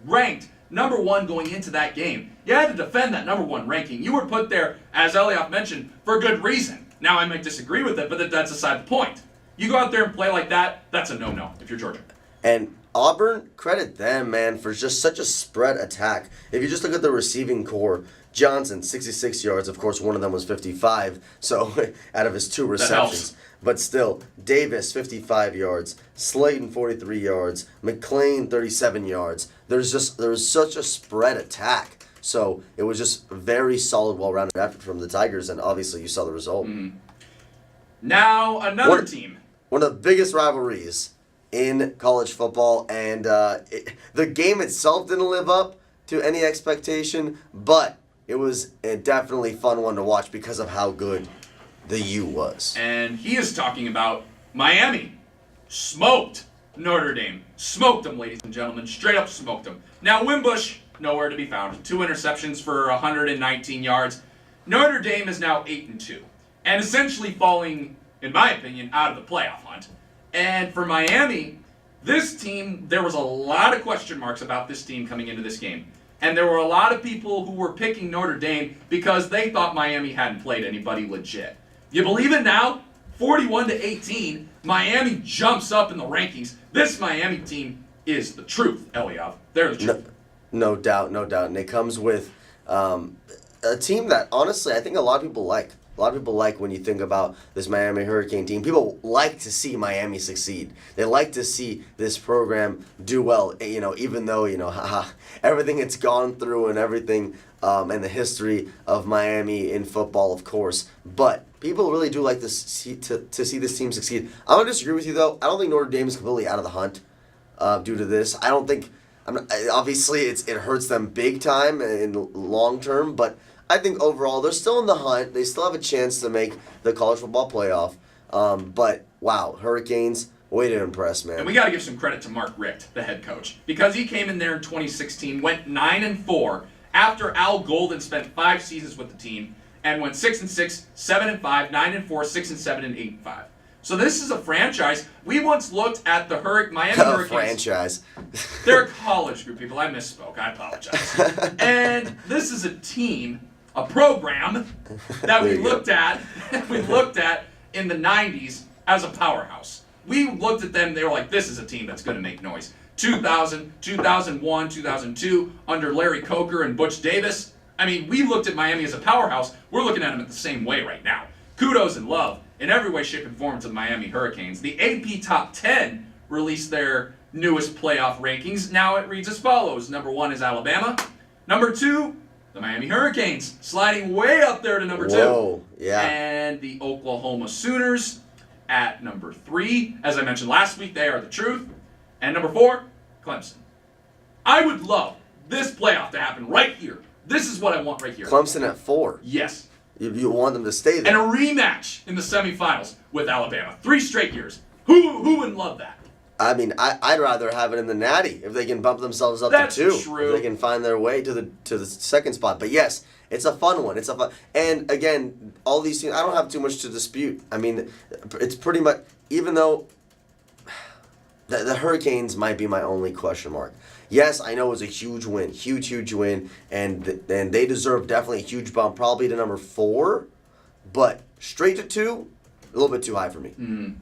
ranked number 1 going into that game. You had to defend that number 1 ranking. You were put there, as Eliav mentioned, for good reason. Now I might disagree with it, but that's aside the point. You go out there and play like that, that's a no-no if you're Georgia. And Auburn, credit them, man, for just such a spread attack. If you just look at the receiving core, Johnson, 66 yards. Of course, one of them was 55, so out of his 2 receptions. But still, Davis, 55 yards. Slayton, 43 yards. McClain, 37 yards. There was such a spread attack. So it was just a very solid, well-rounded effort from the Tigers, and obviously you saw the result. Now, another team. One of the biggest rivalries in college football, and the game itself didn't live up to any expectation, but it was a definitely fun one to watch because of how good the U was. And he is talking about Miami. Smoked Notre Dame. Smoked them, ladies and gentlemen. Straight up smoked them. Now, Wimbush, nowhere to be found. 2 interceptions for 119 yards. Notre Dame is now 8-2. And essentially falling, in my opinion, out of the playoff hunt. And for Miami, this team, there was a lot of question marks about this team coming into this game. And there were a lot of people who were picking Notre Dame because they thought Miami hadn't played anybody legit. You believe it now? 41-18, Miami jumps up in the rankings. This Miami team is the truth, Eliav. They're the truth. No doubt. And it comes with a team that, honestly, I think a lot of people like. A lot of people like when you think about this Miami Hurricane team. People like to see Miami succeed. They like to see this program do well, even though, everything it's gone through and everything and the history of Miami in football, of course. But people really do like to see this team succeed. I'm going to disagree with you, though. I don't think Notre Dame is completely out of the hunt due to this. I don't think, obviously, it hurts them big time in long term, but I think overall they're still in the hunt. They still have a chance to make the college football playoff. But wow, Hurricanes, way to impress, man. And we got to give some credit to Mark Richt, the head coach, because he came in there in 2016, went 9-4 after Al Golden spent 5 seasons with the team, and went 6-6, 7-5, 9-4, 6-7, and 8-5. So this is a franchise. We once looked at the Miami Hurricanes. Franchise. They're a college group, people. I misspoke. I apologize. And this is a team, a program that we looked at in the 90s as a powerhouse. We looked at them, they were like, this is a team that's going to make noise. 2000, 2001, 2002, under Larry Coker and Butch Davis. I mean, we looked at Miami as a powerhouse. We're looking at them at the same way right now. Kudos and love in every way, shape, and form to the Miami Hurricanes. The AP Top 10 released their newest playoff rankings. Now it reads as follows. Number 1 is Alabama. Number 2, the Miami Hurricanes, sliding way up there to number 2. Whoa, yeah. And the Oklahoma Sooners at number 3. As I mentioned last week, they are the truth. And number 4, Clemson. I would love this playoff to happen right here. This is what I want right here. Clemson at 4. Yes. You want them to stay there. And a rematch in the semifinals with Alabama. 3 straight years. Who wouldn't love that? I mean, I'd rather have it in the Natty if they can bump themselves up That's to 2. true. If they can find their way to the second spot. But yes, it's a fun one. And again, all these teams, I don't have too much to dispute. I mean, it's pretty much, even though the Hurricanes might be my only question mark. Yes, I know it was a huge win, huge win, and they deserve definitely a huge bump, probably to number 4, but straight to 2, a little bit too high for me.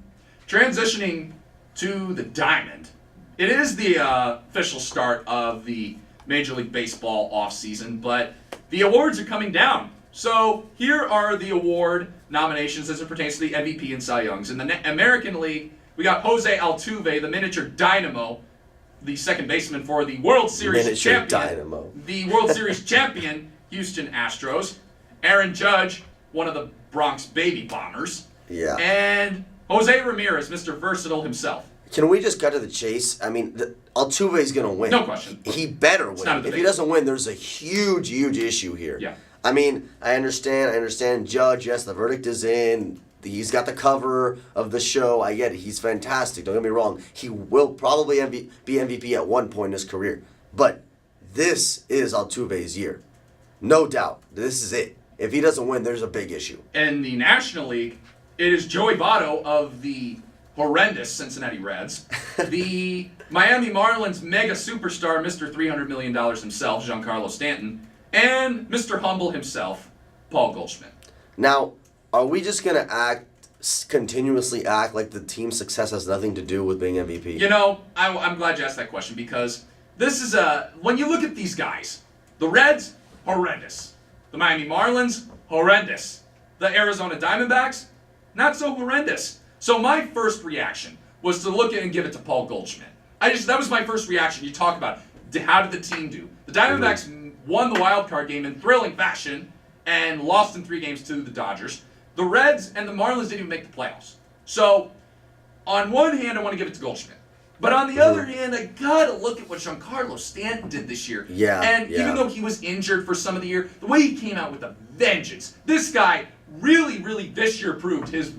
Transitioning to the Diamond, it is the official start of the Major League Baseball offseason, but the awards are coming down. So here are the award nominations as it pertains to the MVP and Cy Youngs. In the American League, we got Jose Altuve, the miniature dynamo, the second baseman for the World Series Miniature champion. dynamo. The World Series champion, Houston Astros. Aaron Judge, one of the Bronx Baby Bombers. Yeah. And Jose Ramirez, Mr. Versatile himself. Can we just cut to the chase? I mean, Altuve's going to win. No question. He better It's not a win. If debate. he doesn't win, there's a huge issue here. Yeah. I mean, I understand Judge, yes, the verdict is in. He's got the cover of the show. I get it. He's fantastic. Don't get me wrong. He will probably be MVP at one point in his career. But this is Altuve's year. No doubt. This is it. If he doesn't win, there's a big issue. In the National League, it is Joey Votto of the horrendous Cincinnati Reds, the Miami Marlins mega superstar, Mr. $300 million himself, Giancarlo Stanton, and Mr. Humble himself, Paul Goldschmidt. Now, are we just going to continuously act like the team's success has nothing to do with being MVP? You know, I'm glad you asked that question because this is when you look at these guys, the Reds, horrendous. The Miami Marlins, horrendous. The Arizona Diamondbacks, not so horrendous. So my first reaction was to look at and give it to Paul Goldschmidt. That was my first reaction. You talk about how did the team do? The Diamondbacks won the wild card game in thrilling fashion and lost in 3 games to the Dodgers. The Reds and the Marlins didn't even make the playoffs. So on one hand, I want to give it to Goldschmidt. But on the other hand, I gotta look at what Giancarlo Stanton did this year. And even though he was injured for some of the year, the way he came out with a vengeance, this guy really this year proved his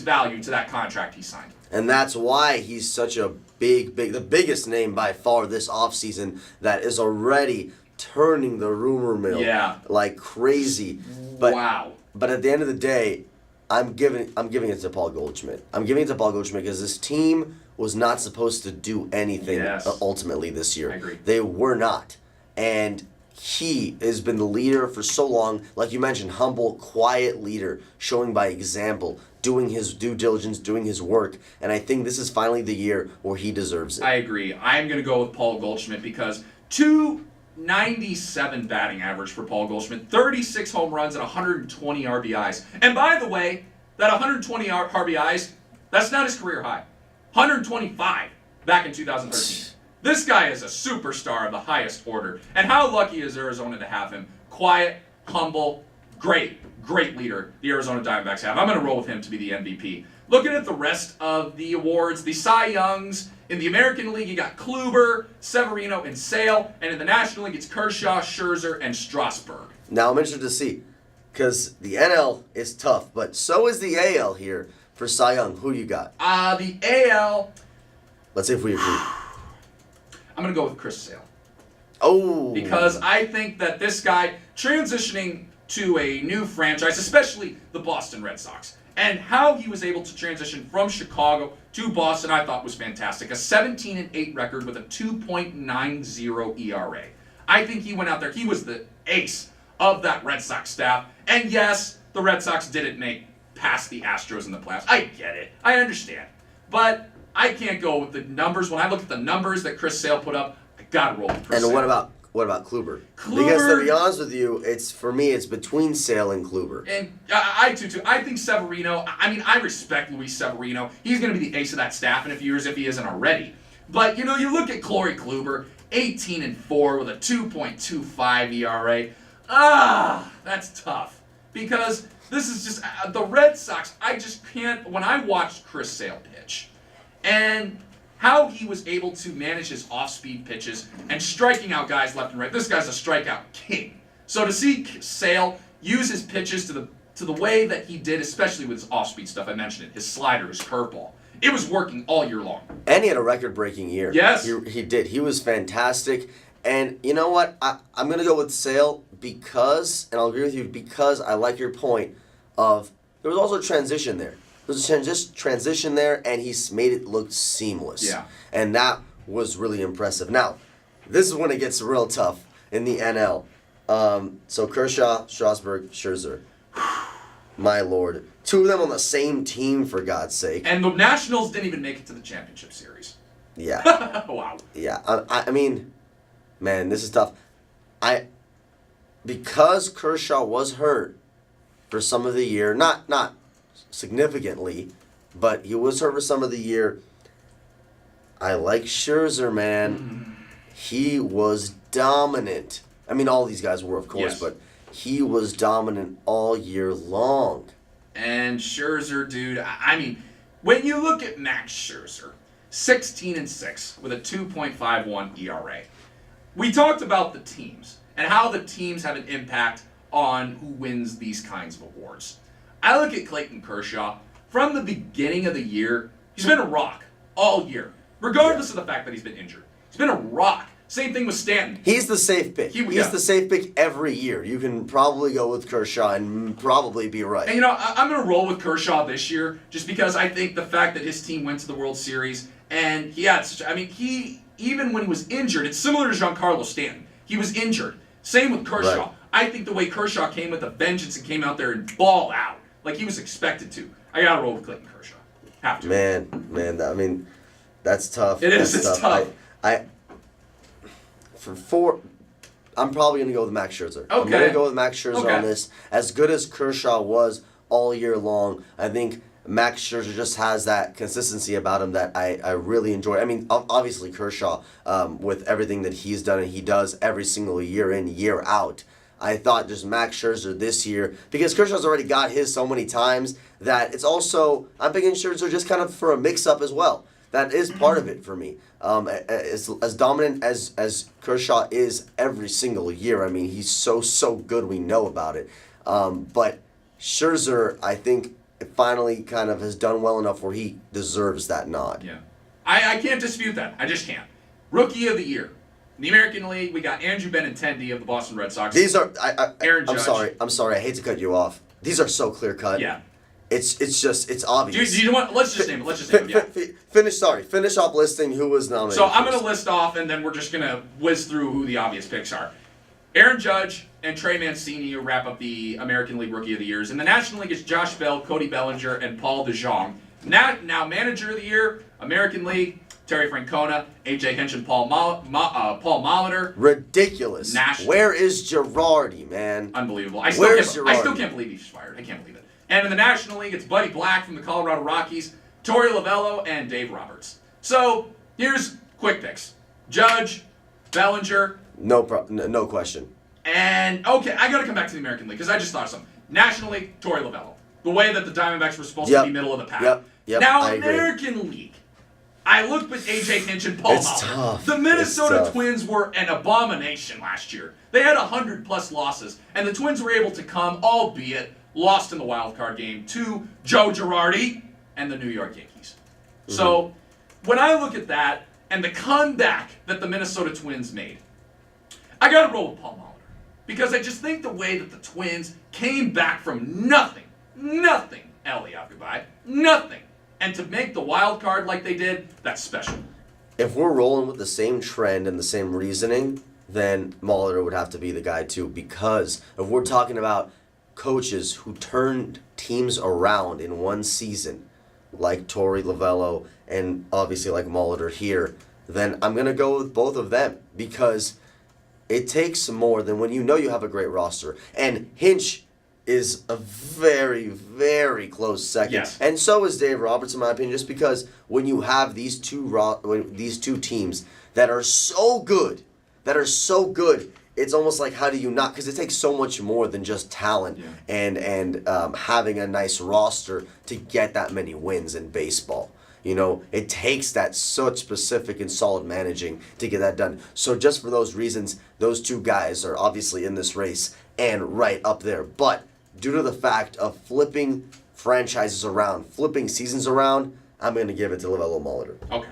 value to that contract he signed. And that's why he's such a the biggest name by far this offseason that is already turning the rumor mill like crazy. But, wow. But at the end of the day, I'm giving it to Paul Goldschmidt. I'm giving it to Paul Goldschmidt because this team was not supposed to do anything ultimately this year. I agree. They were not. And he has been the leader for so long. Like you mentioned, humble, quiet leader, showing by example, doing his due diligence, doing his work. And I think this is finally the year where he deserves it. I agree. I'm going to go with Paul Goldschmidt because 297 batting average for Paul Goldschmidt, 36 home runs and 120 RBIs. And by the way, that 120 RBIs, that's not his career high. 125 back in 2013. This guy is a superstar of the highest order. And how lucky is Arizona to have him? Quiet, humble, great leader the Arizona Diamondbacks have. I'm going to roll with him to be the MVP. Looking at the rest of the awards, the Cy Youngs, in the American League, you got Kluber, Severino, and Sale. And in the National League, it's Kershaw, Scherzer, and Strasburg. Now I'm interested to see, because the NL is tough, but so is the AL here for Cy Young. Who you got? The AL... Let's see if we agree. I'm going to go with Chris Sale. Oh. Because I think that this guy transitioning to a new franchise, especially the Boston Red Sox, and how he was able to transition from Chicago to Boston, I thought was fantastic. A 17-8 record with a 2.90 ERA. I think he went out there. He was the ace of that Red Sox staff. And yes, the Red Sox didn't make past the Astros in the playoffs. I get it. I understand. But I can't go with the numbers. When I look at the numbers that Chris Sale put up, I gotta roll with Chris Sale. And what about Kluber? Because to be honest with you, it's between Sale and Kluber. And I do too. I think Severino. I mean, I respect Luis Severino. He's going to be the ace of that staff in a few years if he isn't already. But you look at Corey Kluber, 18-4 with a 2.25 ERA. That's tough because this is just the Red Sox. I just can't. When I watched Chris Sale pitch, and how he was able to manage his off-speed pitches and striking out guys left and right. This guy's a strikeout king. So to see Sale use his pitches to the way that he did, especially with his off-speed stuff, I mentioned it, his slider, his curveball, it was working all year long. And he had a record-breaking year. Yes. He did. He was fantastic. And you know what? I'm going to go with Sale because, and I'll agree with you, because I like your point of there was also a transition there. There's a transition there, and he's made it look seamless. Yeah. And that was really impressive. Now, this is when it gets real tough in the NL. So Kershaw, Strasburg, Scherzer. My lord. Two of them on the same team, for God's sake. And the Nationals didn't even make it to the championship series. Yeah. Wow. Yeah. I mean, man, this is tough. Because Kershaw was hurt for some of the year, not significantly, but he was hurt for some of the year. I like Scherzer, man. He was dominant. I mean, all these guys were, of course, Yes. but he was dominant all year long. And Scherzer, dude, I mean, when you look at Max Scherzer, 16-6 with a 2.51 ERA. We talked about the teams and how the teams have an impact on who wins these kinds of awards. I look at Clayton Kershaw. From the beginning of the year, he's been a rock all year, regardless of the fact that he's been injured. He's been a rock. Same thing with Stanton. He's the safe pick. He's the safe pick every year. You can probably go with Kershaw and probably be right. And you know, I'm going to roll with Kershaw this year just because I think the fact that his team went to the World Series and he had such, I mean, even when he was injured, it's similar to Giancarlo Stanton. He was injured. Same with Kershaw. Right. I think the way Kershaw came with a vengeance and came out there and ball out like he was expected to. I got to roll with Clayton Kershaw. Have to. Man, I mean, that's tough. It is. That's It's tough. I'm probably going to go with Max Scherzer. Okay. I'm going to go with Max Scherzer Okay. on this. As good as Kershaw was all year long, I think Max Scherzer just has that consistency about him that I really enjoy. I mean, obviously Kershaw, with everything that he's done and he does every single year in, year out, I thought just Max Scherzer this year, because Kershaw's already got his so many times that it's also, I'm picking Scherzer just kind of for a mix-up as well. That is part of it for me. As dominant as Kershaw is every single year, I mean, he's so good, we know about it. But Scherzer, I think, finally kind of has done well enough where he deserves that nod. Yeah. I can't dispute that. I just can't. Rookie of the Year. In the American League, we got Andrew Benintendi of the Boston Red Sox. These are, Aaron I'm Judge. sorry, I hate to cut you off. These are so clear-cut. Yeah. It's obvious. Do you want? Let's just name it. Yeah. Finish off listing who was nominated. So I'm going first. to list off, and then we're just going to whiz through who the obvious picks are. Aaron Judge and Trey Mancini wrap up the American League Rookie of the Years. In the National League, it's Josh Bell, Cody Bellinger, and Paul DeJong. Now Manager of the Year, American League, Terry Francona, AJ Hinch, and Paul Molitor. Ridiculous. National. Where is Girardi, man? Unbelievable. Where's I Girardi? still can't believe he's fired. I can't believe it. And in the National League, it's Buddy Black from the Colorado Rockies, Torey Lovello, and Dave Roberts. So here's quick picks: Judge, Bellinger, No question. and okay, I got to come back to the American League because I just thought of something. National League, Torey Lovello. The way that the Diamondbacks were supposed to be middle of the pack. Yep, Now I agree. American League. I looked at AJ Hinch and Paul It's Molitor. tough. The Minnesota It's tough. Twins were an abomination last year. They had 100+ losses, and the Twins were able to come, albeit lost in the wild card game, to Joe Girardi and the New York Yankees. So when I look at that and the comeback that the Minnesota Twins made, I got to roll with Paul Molitor because I just think the way that the Twins came back from nothing, Eliav Gabay, nothing, and to make the wild card like they did, that's special. If we're rolling with the same trend and the same reasoning, then Molitor would have to be the guy too. Because if we're talking about coaches who turned teams around in one season, like Torey Lovello and obviously like Molitor here, then I'm gonna go with both of them because it takes more than when you know you have a great roster. And Hinch is a very, very close second. Yes. And so is Dave Roberts, in my opinion, just because when you have these two teams that are so good, it's almost like how do you not? Because it takes so much more than just talent and having a nice roster to get that many wins in baseball. You know, it takes that such specific and solid managing to get that done. So just for those reasons, those two guys are obviously in this race and right up there. But due to the fact of flipping franchises around, flipping seasons around, I'm going to give it to LiAngelo Ball. Okay.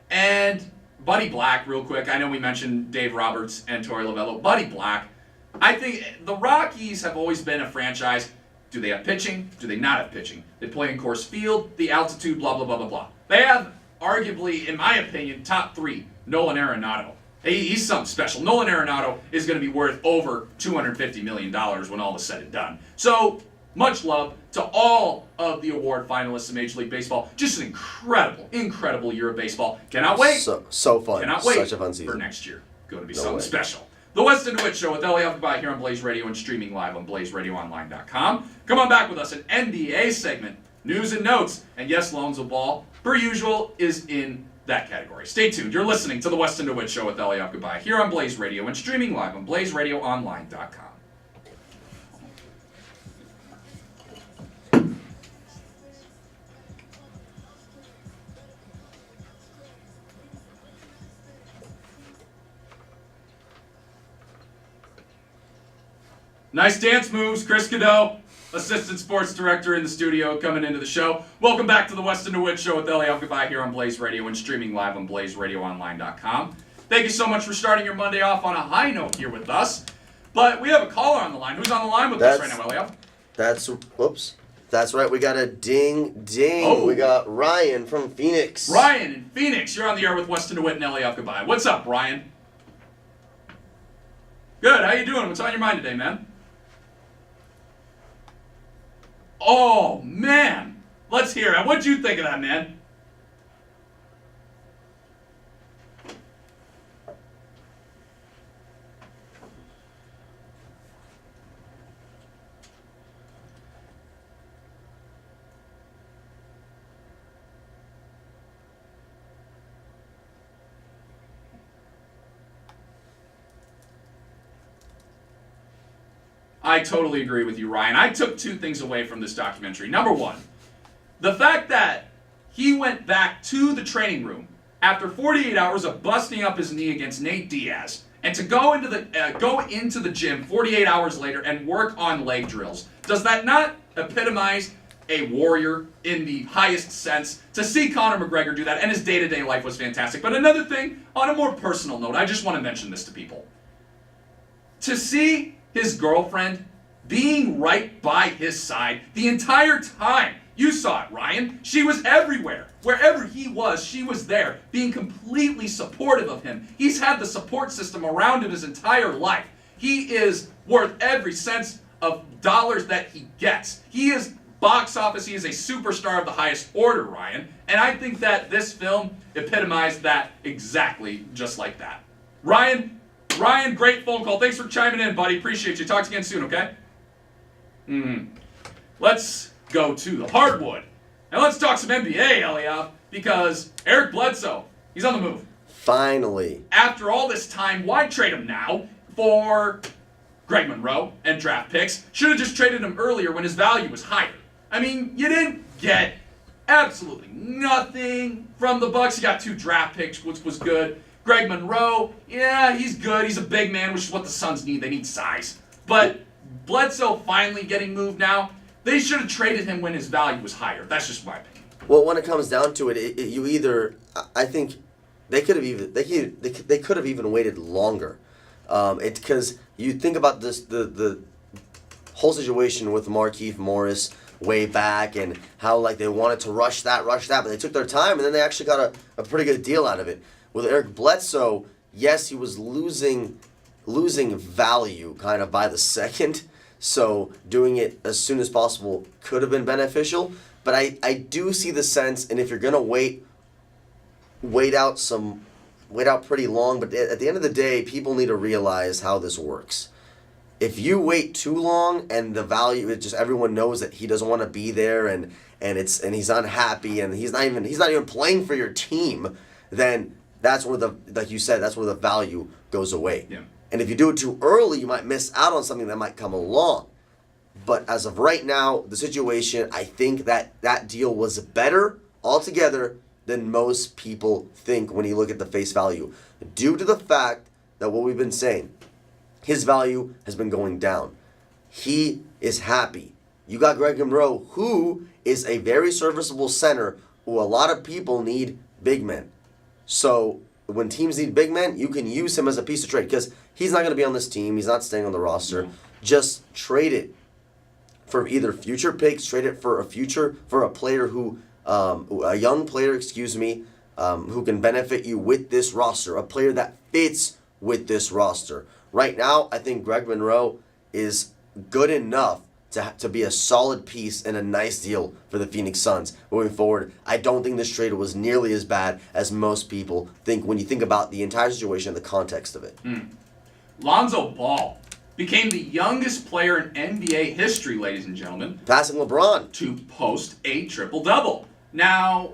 And Buddy Black, real quick. I know we mentioned Dave Roberts and Torey Lovello. Buddy Black, I think the Rockies have always been a franchise. Do they have pitching? Do they not have pitching? They play in Coors Field, the altitude, blah, blah, blah, blah, blah. They have, arguably, in my opinion, top 3, Nolan Arenado. He's something special. Nolan Arenado is going to be worth over $250 million when all is said and done. So, much love to all of the award finalists in Major League Baseball. Just an incredible, incredible year of baseball. Cannot wait. So fun. Cannot wait Such a fun season. for next year. Going to be something special. The Weston DeWitt Show with Eliav Gabay here on Blaze Radio and streaming live on BlazeRadioOnline.com. Come on back with us. An NBA segment, news and notes, and yes, Lonzo Ball, per usual, is in that category. Stay tuned. You're listening to the Weston DeWitt Show with Eliav Gabay here on Blaze Radio and streaming live on BlazeRadioOnline.com. Nice dance moves, Chris Goodell, Assistant Sports Director in the studio, coming into the show. Welcome back to the Weston DeWitt Show with Eliav Gabay here on Blaze Radio and streaming live on BlazeRadioOnline.com. Thank you so much for starting your Monday off on a high note here with us. But we have a caller on the line. Who's on the line with us right now, Eliav? That's right. We got a ding. Oh. We got Ryan from Phoenix. Ryan in Phoenix, you're on the air with Weston DeWitt and Eliav Gabay. What's up, Ryan? Good. How you doing? What's on your mind today, man? Oh, man. Let's hear it. What'd you think of that, man? I totally agree with you, Ryan. I took 2 things away from this documentary. Number 1, the fact that he went back to the training room after 48 hours of busting up his knee against Nate Diaz, and to go into the gym 48 hours later and work on leg drills. Does that not epitomize a warrior in the highest sense? To see Conor McGregor do that, and his day-to-day life was fantastic. But another thing, on a more personal note, I just want to mention this to people. To see his girlfriend being right by his side the entire time. You saw it, Ryan. She was everywhere. Wherever he was, she was there, being completely supportive of him. He's had the support system around him his entire life. He is worth every cent of dollars that he gets. He is box office. He is a superstar of the highest order, Ryan. And I think that this film epitomized that exactly just like that. Ryan, great phone call. Thanks for chiming in, buddy. Appreciate you. Talk to you again soon, okay? Let's go to the hardwood. And let's talk some NBA, Eliav, because Eric Bledsoe, he's on the move. Finally. After all this time, why trade him now for Greg Monroe and draft picks? Should have just traded him earlier when his value was higher. I mean, you didn't get absolutely nothing from the Bucks. You got 2 draft picks, which was good. Greg Monroe, yeah, he's good. He's a big man, which is what the Suns need. They need size. But Bledsoe finally getting moved now. They should have traded him when his value was higher. That's just my opinion. Well, when it comes down to it, you either, I think they could have even they could have even waited longer. Because you think about this the whole situation with Markieff Morris way back and how like they wanted to rush that, but they took their time and then they actually got a pretty good deal out of it. With Eric Bledsoe, yes, he was losing value kind of by the second, so doing it as soon as possible could have been beneficial. But I do see the sense, and if you're gonna wait out pretty long. But at the end of the day, people need to realize how this works. If you wait too long and the value, it just everyone knows that he doesn't want to be there and he's unhappy and he's not even playing for your team, then that's where like you said, that's where the value goes away. Yeah. And if you do it too early, you might miss out on something that might come along. But as of right now, the situation, I think that deal was better altogether than most people think when you look at the face value. Due to the fact that what we've been saying, his value has been going down. He is happy. You got Greg Monroe, who is a very serviceable center, who a lot of people need big men. So when teams need big men, you can use him as a piece of trade because he's not going to be on this team. He's not staying on the roster. No. Just trade it. for either future picks, trade it for a player who, a young player, who can benefit you with this roster, a player that fits with this roster. Right now, I think Greg Monroe is good enough to be a solid piece and a nice deal for the Phoenix Suns moving forward. I don't think this trade was nearly as bad as most people think when you think about the entire situation and the context of it. Lonzo Ball became the youngest player in NBA history, ladies and gentlemen, Passing LeBron. to post a triple-double. Now,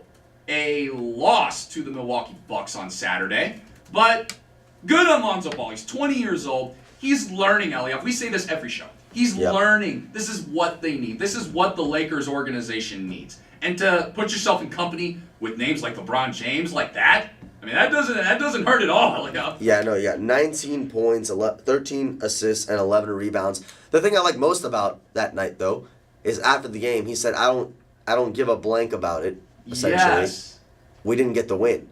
a loss to the Milwaukee Bucks on Saturday, but good on Lonzo Ball. He's 20 years old. He's learning, Eliav. We say this every show. He's learning. This is what they need. This is what the Lakers organization needs. And to put yourself in company with names like LeBron James like that, I mean, that doesn't hurt at all, Eliav. Yeah. 19 points, 13 assists, and 11 rebounds. The thing I like most about that night, though, is after the game, he said, I don't give a blank about it, essentially. Yes. We didn't get the win.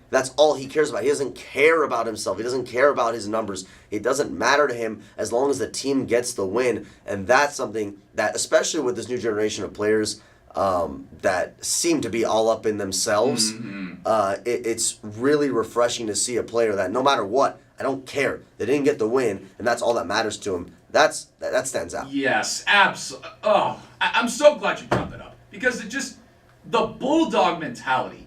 That's all he cares about. He doesn't care about himself. He doesn't care about his numbers. It doesn't matter to him as long as the team gets the win. And that's something that, especially with this new generation of players that seem to be all up in themselves, it's really refreshing to see a player that no matter what, I don't care. They didn't get the win, and that's all that matters to him. That stands out. Yes, absolutely. Oh, I'm so glad you brought that up because it just, the bulldog mentality.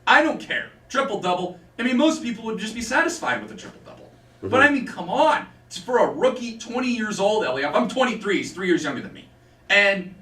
I don't care. Triple-double. I mean, most people would just be satisfied with a triple-double. But I mean, come on. It's for a rookie, 20 years old, Eliav. I'm 23. He's 3 years younger than me. And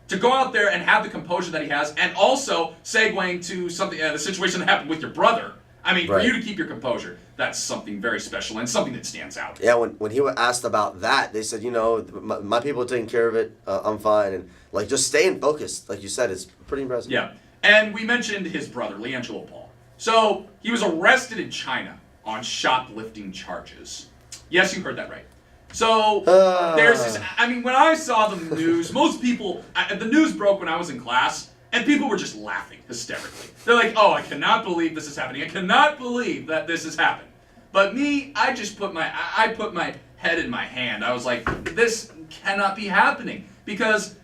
to go out there and have the composure that he has, and also segueing to something, the situation that happened with your brother. I mean, for you to keep your composure, that's something very special and something that stands out. Yeah, when he was asked about that, they said, my people are taking care of it. I'm fine. And, just staying focused, like you said, is pretty impressive. Yeah. And we mentioned his brother, LiAngelo Ball. So, he was arrested in China on shoplifting charges. Yes, you heard that right. So, there's this, when I saw the news, most people, the news broke when I was in class, and people were just laughing hysterically. They're like, oh, I cannot believe this is happening. I cannot believe that this has happened. But me, I put my head in my hand. I was like, this cannot be happening. Because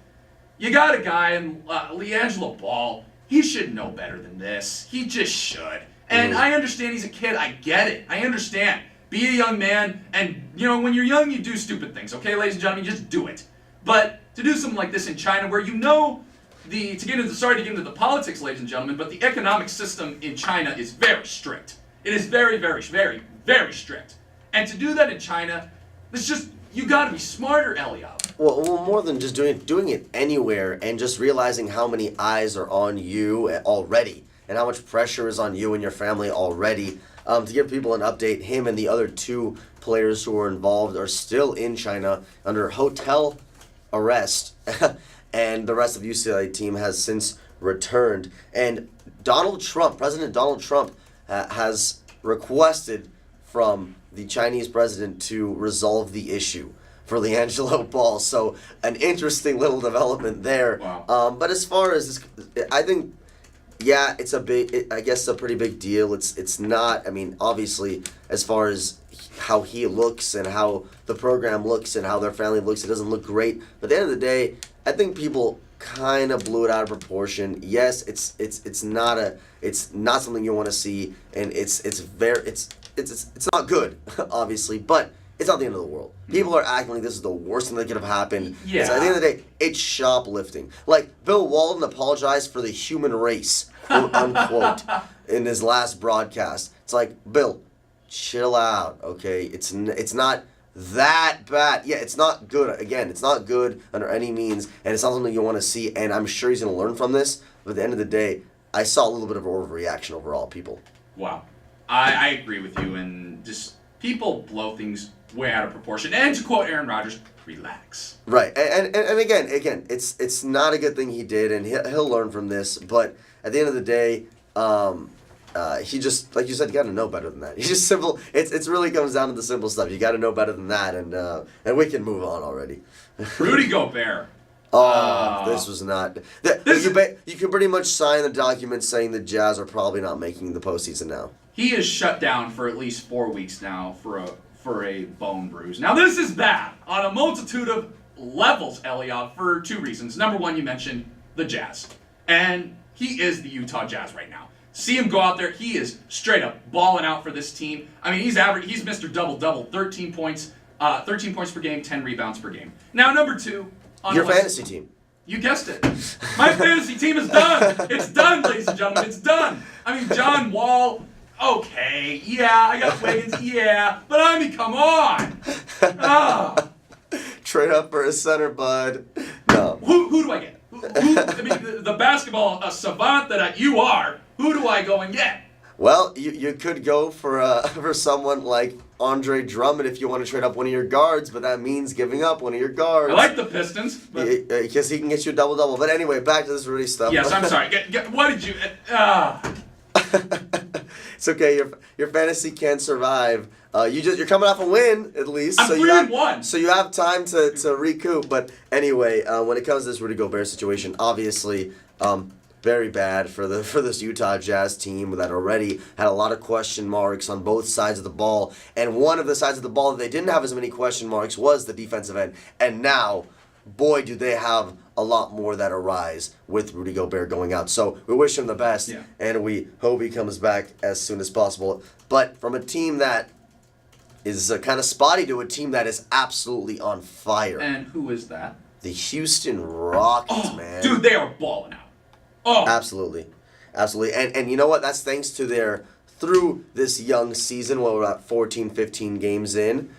you got a guy in LiAngelo Ball. He should know better than this. He just should. And I understand he's a kid. I get it. I understand. Be a young man, and when you're young, you do stupid things. Okay, ladies and gentlemen, just do it. But to do something like this in China, where sorry to get into the politics, ladies and gentlemen, but the economic system in China is very strict. It is very, very, very, very strict. And to do that in China, you got to be smarter, Eliav. Well, more than just doing it anywhere and just realizing how many eyes are on you already and how much pressure is on you and your family already. To give people an update, him and the other two players who were involved are still in China under hotel arrest, and the rest of the UCLA team has since returned. And President Donald Trump, has requested from the Chinese president to resolve the issue for LiAngelo Ball. So an interesting little development there. Wow. But as far as this, I think, it's a pretty big deal. It's not, obviously, as far as how he looks and how the program looks and how their family looks, it doesn't look great. But at the end of the day, I think people kind of blew it out of proportion. Yes, it's not something you want to see, and it's not good, obviously, but it's not the end of the world. People are acting like this is the worst thing that could have happened. Yeah. At the end of the day, it's shoplifting. Like, Bill Walton apologized for the human race, quote unquote, in his last broadcast. It's like, Bill, chill out, okay? It's not that bad. Yeah, it's not good. Again, it's not good under any means, and it's not something you want to see, and I'm sure he's going to learn from this. But at the end of the day, I saw a little bit of an overreaction overall, people. Wow. I agree with you, and just people blow things way out of proportion. And to quote Aaron Rodgers, relax. Right, and again, it's not a good thing he did, and he'll learn from this. But at the end of the day, he just, like you said, you got to know better than that. He's just simple. It's really comes down to the simple stuff. You got to know better than that, and we can move on already. Rudy Gobert. This was not. You can pretty much sign the document saying the Jazz are probably not making the postseason now. He is shut down for at least 4 weeks now for a bone bruise. Now this is bad on a multitude of levels Eliav for two reasons. Number one, you mentioned the Jazz. And he is the Utah Jazz right now. See him go out there. He is straight up balling out for this team. I mean, he's Mr. Double-Double, 13 points per game, 10 rebounds per game. Now, number two. Your fantasy team. You guessed it. My fantasy team is done. It's done, ladies and gentlemen. It's done. I mean, John Wall, okay. Yeah, I got Wiggins, yeah. But I mean, come on. Ah. Trade up for a center, bud. No. Who do I get? I mean, the basketball savant that you are, who do I go and get? Well, you could go for someone like Andre Drummond if you want to trade up one of your guards, but that means giving up one of your guards. I like the Pistons. Because he can get you a double-double. But anyway, back to this Rudy stuff. Yes, I'm sorry. What did you... It's okay. Your fantasy can survive. You're coming off a win at least. I'm 3-1. So you have time to recoup. But anyway, when it comes to this Rudy Gobert situation, obviously, very bad for this Utah Jazz team that already had a lot of question marks on both sides of the ball. And one of the sides of the ball that they didn't have as many question marks was the defensive end. And now, boy, do they have a lot more that arise with Rudy Gobert going out. So we wish him the best, and we hope he comes back as soon as possible. But from a team that is kind of spotty to a team that is absolutely on fire. And who is that? The Houston Rockets, man. Dude, they are balling out. Oh. Absolutely. And you know what? That's thanks to through this young season, we're about 14, 15 games in,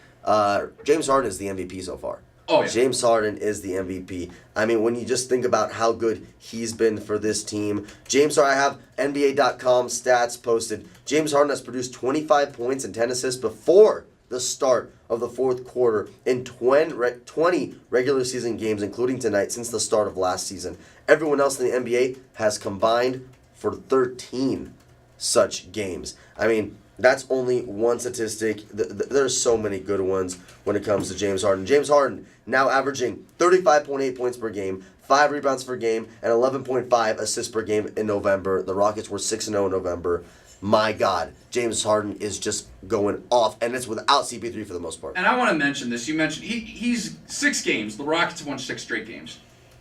James Harden is the MVP so far. Oh, yeah. James Harden is the MVP. I mean, when you just think about how good he's been for this team. I have NBA.com stats posted. James Harden has produced 25 points and 10 assists before the start of the fourth quarter in 20 regular season games, including tonight, since the start of last season. Everyone else in the NBA has combined for 13 such games. I mean, that's only one statistic. There's so many good ones when it comes to James Harden. James Harden now averaging 35.8 points per game, 5 rebounds per game, and 11.5 assists per game in November. The Rockets were 6-0 in November. My God, James Harden is just going off, and it's without CP3 for the most part. And I want to mention this. You mentioned he's 6 games. The Rockets have won 6 straight games.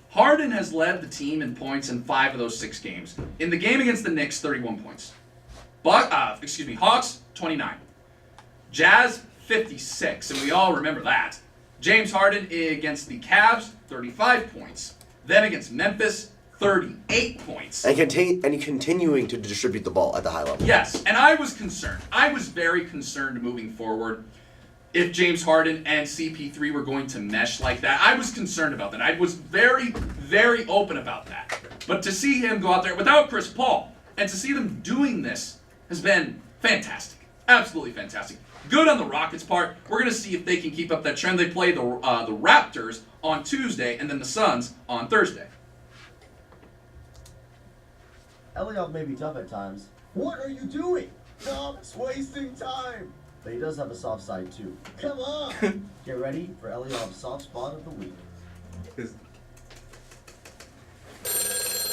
Harden has led the team in points in 5 of those 6 games. In the game against the Knicks, 31 points. Hawks, 29. Jazz, 56, and we all remember that. James Harden against the Cavs, 35 points. Then against Memphis, 38 points. And continuing to distribute the ball at the high level. Yes, and I was concerned. I was very concerned moving forward if James Harden and CP3 were going to mesh like that. I was concerned about that. I was very, very open about that. But to see him go out there without Chris Paul and to see them doing this has been fantastic. Absolutely fantastic. Good on the Rockets' part. We're going to see if they can keep up that trend. They play the Raptors on Tuesday and then the Suns on Thursday. Eliav may be tough at times. What are you doing? Stop wasting time. But he does have a soft side too. Come on. Get ready for Eliav's soft spot of the week.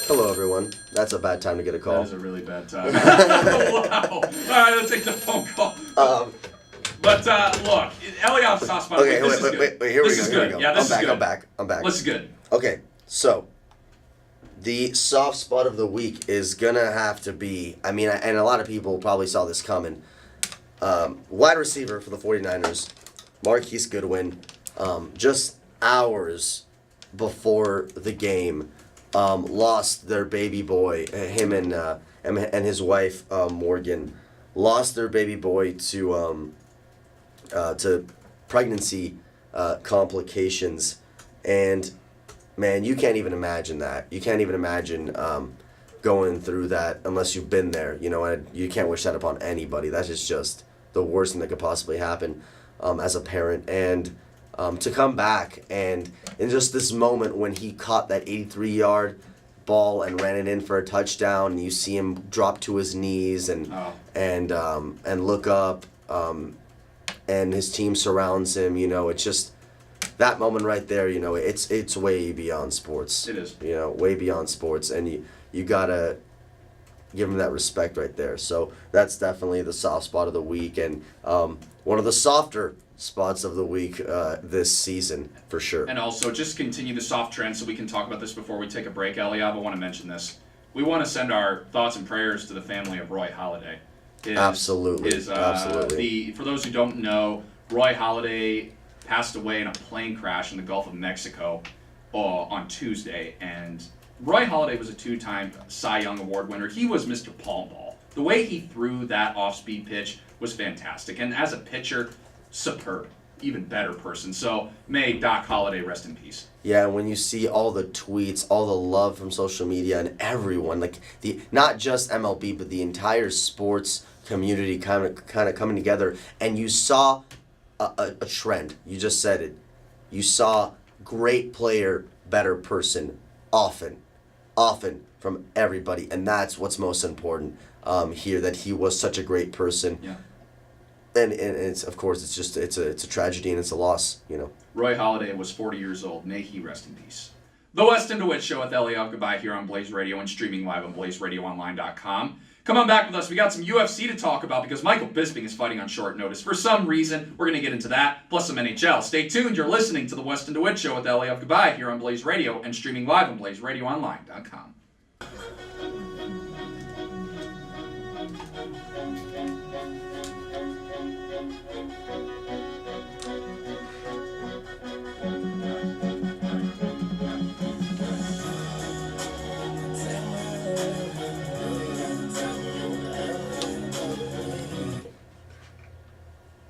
Hello, everyone. That's a bad time to get a call. That is a really bad time. Wow. All right, let's take the phone call. But look, Eliav's soft spot. Okay, this is wait. Here we go. Yeah, this is good. I'm back. This is good. Okay, so the soft spot of the week is gonna have to be. I mean, and a lot of people probably saw this coming. Wide receiver for the 49ers, Marquise Goodwin, just hours before the game, lost their baby boy. Him and his wife Morgan lost their baby boy to pregnancy complications, and man, you can't even imagine that. You can't even imagine going through that unless you've been there. You know, and you can't wish that upon anybody. That is just the worst thing that could possibly happen as a parent. And to come back and in just this moment when he caught that 83-yard ball and ran it in for a touchdown, and you see him drop to his knees and look up, and his team surrounds him. You know, it's just that moment right there. You know, it's way beyond sports. It is. You know, way beyond sports, and you gotta give him that respect right there. So that's definitely the soft spot of the week, and one of the softer spots of the week this season for sure. And also, just continue the soft trend so we can talk about this before we take a break, Eliav. I want to mention this. We want to send our thoughts and prayers to the family of Roy Halladay. Absolutely. For those who don't know, Roy Halladay passed away in a plane crash in the Gulf of Mexico on Tuesday. And Roy Halladay was a 2-time Cy Young Award winner. He was Mr. Palm Ball. The way he threw that off-speed pitch was fantastic. And as a pitcher, superb. Even better person. So may Doc Halladay rest in peace. Yeah, when you see all the tweets, all the love from social media and everyone, like not just MLB, but the entire sports community kind of coming together, and you saw a trend. You just said it. You saw great player, better person, often from everybody, and that's what's most important here. That he was such a great person. Yeah. And it's, of course, it's a tragedy and it's a loss, Roy Halladay was 40 years old. May he rest in peace. The Weston DeWitt Show with Eliav Gabay here on Blaze Radio and streaming live on BlazeRadioOnline.com. Come on back with us. We got some UFC to talk about because Michael Bisping is fighting on short notice. For some reason, we're going to get into that, plus some NHL. Stay tuned. You're listening to The Weston DeWitt Show with Eliav Gabay here on Blaze Radio and streaming live on BlazeRadioOnline.com.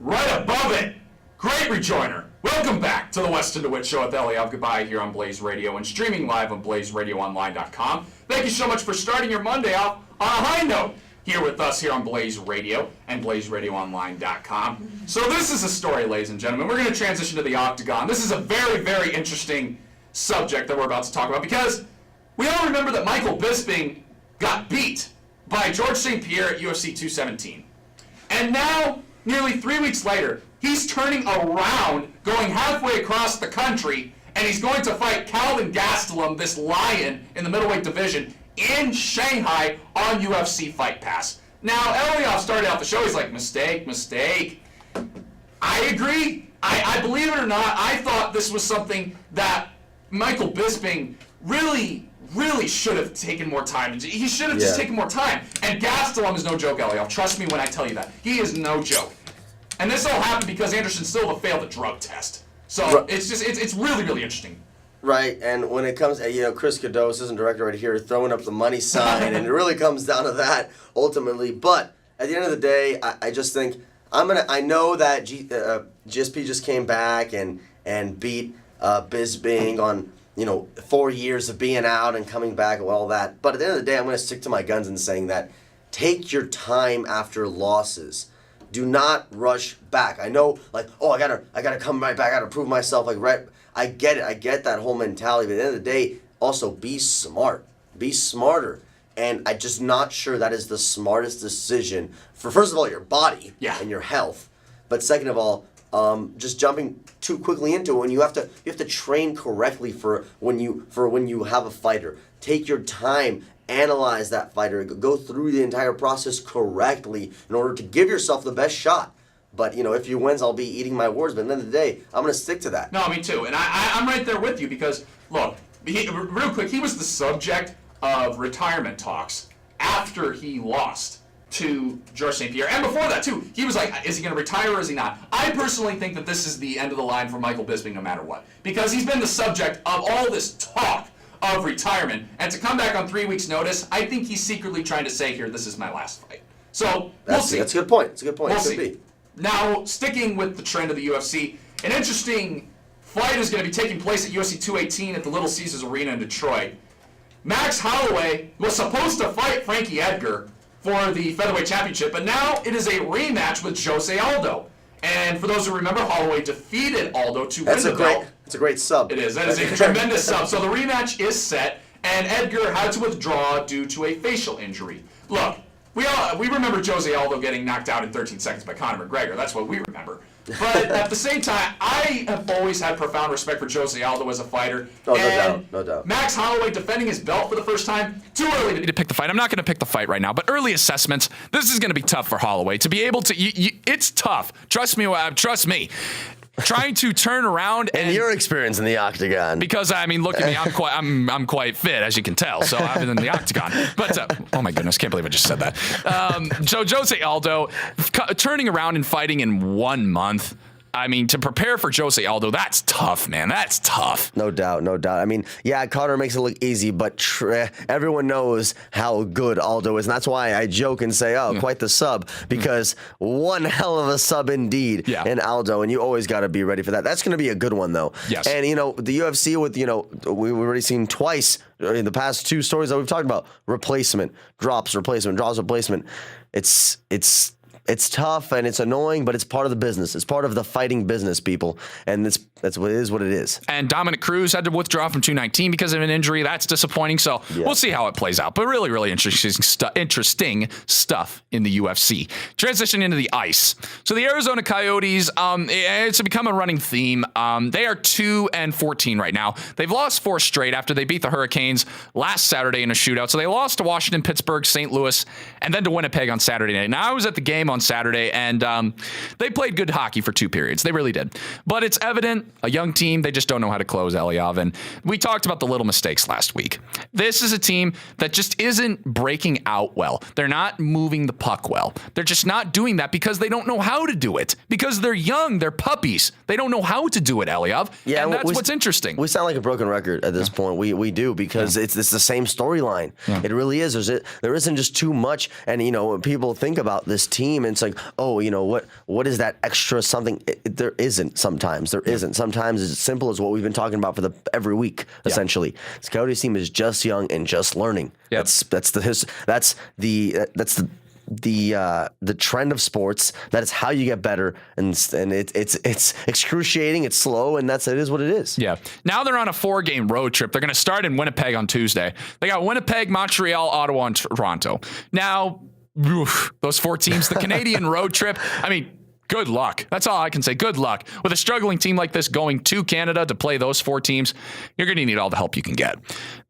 Right above it, great rejoiner. Welcome back to the Weston DeWitt Show with Eliav Gabay here on Blaze Radio and streaming live on BlazeRadioOnline.com. Thank you so much for starting your Monday off on a high note here with us here on Blaze Radio and BlazeRadioOnline.com. So this is a story, ladies and gentlemen. We're going to transition to the Octagon. This is a very, very interesting subject that we're about to talk about because we all remember that Michael Bisping got beat by George St. Pierre at UFC 217. And now, nearly 3 weeks later, he's turning around, going halfway across the country, and he's going to fight Calvin Gastelum, this lion in the middleweight division, in Shanghai on UFC Fight Pass. Now, Eliav started out the show, he's like, mistake. I agree. I believe it or not, I thought this was something that Michael Bisping really should have taken more time. He should have just taken more time. And Gastelum is no joke, Eliav. Trust me when I tell you that. He is no joke. And this all happened because Anderson Silva failed a drug test. So it's really, really interesting. Right, and when it comes, Chris Goodell, assistant director right here, throwing up the money sign, and it really comes down to that ultimately. But at the end of the day, I just think I know that GSP just came back and beat Bisping on 4 years of being out and coming back and all that. But at the end of the day, I'm going to stick to my guns in saying that take your time after losses. Do not rush back. I know, I gotta come right back. I gotta prove myself. I get it. I get that whole mentality. But at the end of the day, also be smart. Be smarter. And I'm just not sure that is the smartest decision for, first of all, your body and your health. But second of all, just jumping too quickly into it when you have to train correctly for when you have a fighter. Take your time. Analyze that fighter. Go through the entire process correctly in order to give yourself the best shot. But, if he wins, I'll be eating my words. But at the end of the day, I'm going to stick to that. No, me too. And I'm right there with you because, look, real quick, he was the subject of retirement talks after he lost to George St. Pierre. And before that, too, he was like, is he going to retire or is he not? I personally think that this is the end of the line for Michael Bisping no matter what. Because he's been the subject of all this talk of retirement, and to come back on 3 weeks' notice, I think he's secretly trying to say here, this is my last fight. So, we'll see. That's a good point. It's a good point. We'll see. Now, sticking with the trend of the UFC, an interesting fight is going to be taking place at UFC 218 at the Little Caesars Arena in Detroit. Max Holloway was supposed to fight Frankie Edgar for the featherweight championship, but now it is a rematch with Jose Aldo. And for those who remember, Holloway defeated Aldo to win the belt. It's a great sub. It is. That is a tremendous sub. So the rematch is set, and Edgar had to withdraw due to a facial injury. Look, we remember Jose Aldo getting knocked out in 13 seconds by Conor McGregor. That's what we remember. But at the same time, I have always had profound respect for Jose Aldo as a fighter. Oh, And no doubt. Max Holloway defending his belt for the first time. Too early To pick the fight. I'm not going to pick the fight right now, but early assessments, this is going to be tough for Holloway. To be able to, it's tough. Trust me. Trying to turn around And your experience in the octagon. because I mean, look at me. I'm quite fit, as you can tell. So I've been in the octagon. But oh my goodness, can't believe I just said that. So Jose Aldo turning around and fighting in 1 month. I mean, to prepare for Jose Aldo, that's tough, man. That's tough. No doubt. I mean, yeah, Carter makes it look easy, but everyone knows how good Aldo is. And that's why I joke and say, quite the sub, because one hell of a sub indeed in Aldo, and you always got to be ready for that. That's going to be a good one, though. Yes. And, the UFC with, we've already seen twice in the past 2 stories that we've talked about, replacement, drops, replacement. It's tough and it's annoying, but it's part of the business. It's part of the fighting business, people. And that's what it is. And Dominic Cruz had to withdraw from 219 because of an injury. That's disappointing. So we'll see how it plays out. But really, really interesting stuff in the UFC. Transition into the ice. So the Arizona Coyotes, it's become a running theme. They are 2-14 right now. They've lost 4 straight after they beat the Hurricanes last Saturday in a shootout. So they lost to Washington, Pittsburgh, St. Louis, and then to Winnipeg on Saturday night. Now, I was at the game on Saturday, and they played good hockey for 2 periods. They really did. But it's evident, a young team, they just don't know how to close, Eliav. And we talked about the little mistakes last week. This is a team that just isn't breaking out well. They're not moving the puck well. They're just not doing that because they don't know how to do it. Because they're young, they're puppies. They don't know how to do it, Eliav. Yeah, and that's what's interesting. We sound like a broken record at this point. We do, because it's the same storyline. Yeah. It really is. There isn't just too much. And, when people think about this team, and it's like, oh, what is that extra something? There isn't sometimes. There isn't. Sometimes it's as simple as what we've been talking about for every week, essentially. This Coyotes team is just young and just learning. Yep. That's the trend of sports. That is how you get better, and it's excruciating. It's slow, and it is what it is. Yeah. Now they're on a 4-game road trip. They're going to start in Winnipeg on Tuesday. They got Winnipeg, Montreal, Ottawa, and Toronto. Now, those 4 teams, the Canadian road trip. I mean, good luck. That's all I can say. Good luck. With a struggling team like this going to Canada to play those 4 teams, you're going to need all the help you can get.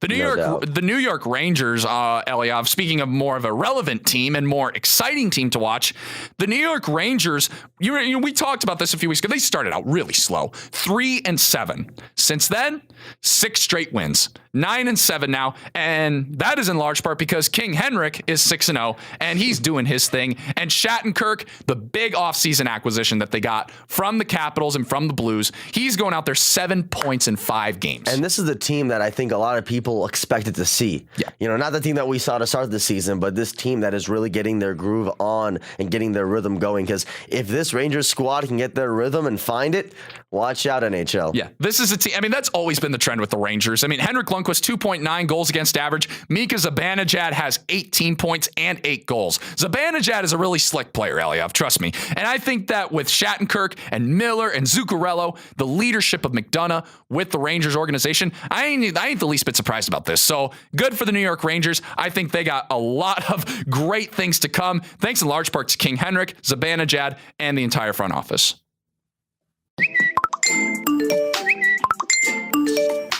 The New York Rangers, Eliav, speaking of more of a relevant team and more exciting team to watch, the New York Rangers, we talked about this a few weeks ago. They started out really slow, 3-7. Since then, 6 straight wins, 9-7 now, and that is in large part because King Henrik is 6-0, and he's doing his thing. And Shattenkirk, the big offseason acquisition that they got from the Capitals and from the Blues, he's going out there 7 points in 5 games. And this is the team that I think a lot of people expected to see. Yeah. Not the team that we saw to start the season, but this team that is really getting their groove on and getting their rhythm going. Because if this Rangers squad can get their rhythm and find it, watch out, NHL. Yeah, this is a team. I mean, that's always been the trend with the Rangers. I mean, Henrik Lundqvist, 2.9 goals against average. Mika Zibanejad has 18 points and 8 goals. Zibanejad is a really slick player, Eliav, trust me. And I think that with Shattenkirk and Miller and Zuccarello, the leadership of McDonough with the Rangers organization, I ain't the least bit surprised about this. So good for the New York Rangers. I think they got a lot of great things to come, thanks in large part to King Henrik, Zibanejad, and the entire front office.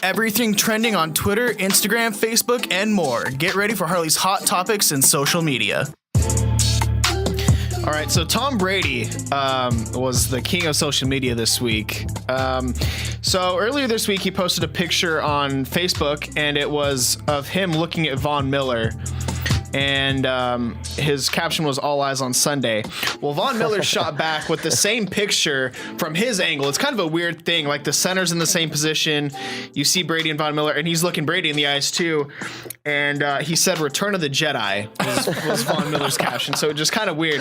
Everything trending on Twitter, Instagram, Facebook, and more. Get ready for Harley's hot topics and social media. All right, so Tom Brady was the king of social media this week. So earlier this week, he posted a picture on Facebook, and it was of him looking at Von Miller. And his caption was "All Eyes on Sunday." Well, Von Miller shot back with the same picture from his angle. It's kind of a weird thing. Like, the center's in the same position. You see Brady and Von Miller, and he's looking Brady in the eyes too. And he said "Return of the Jedi" was Von Miller's caption. So just kind of weird.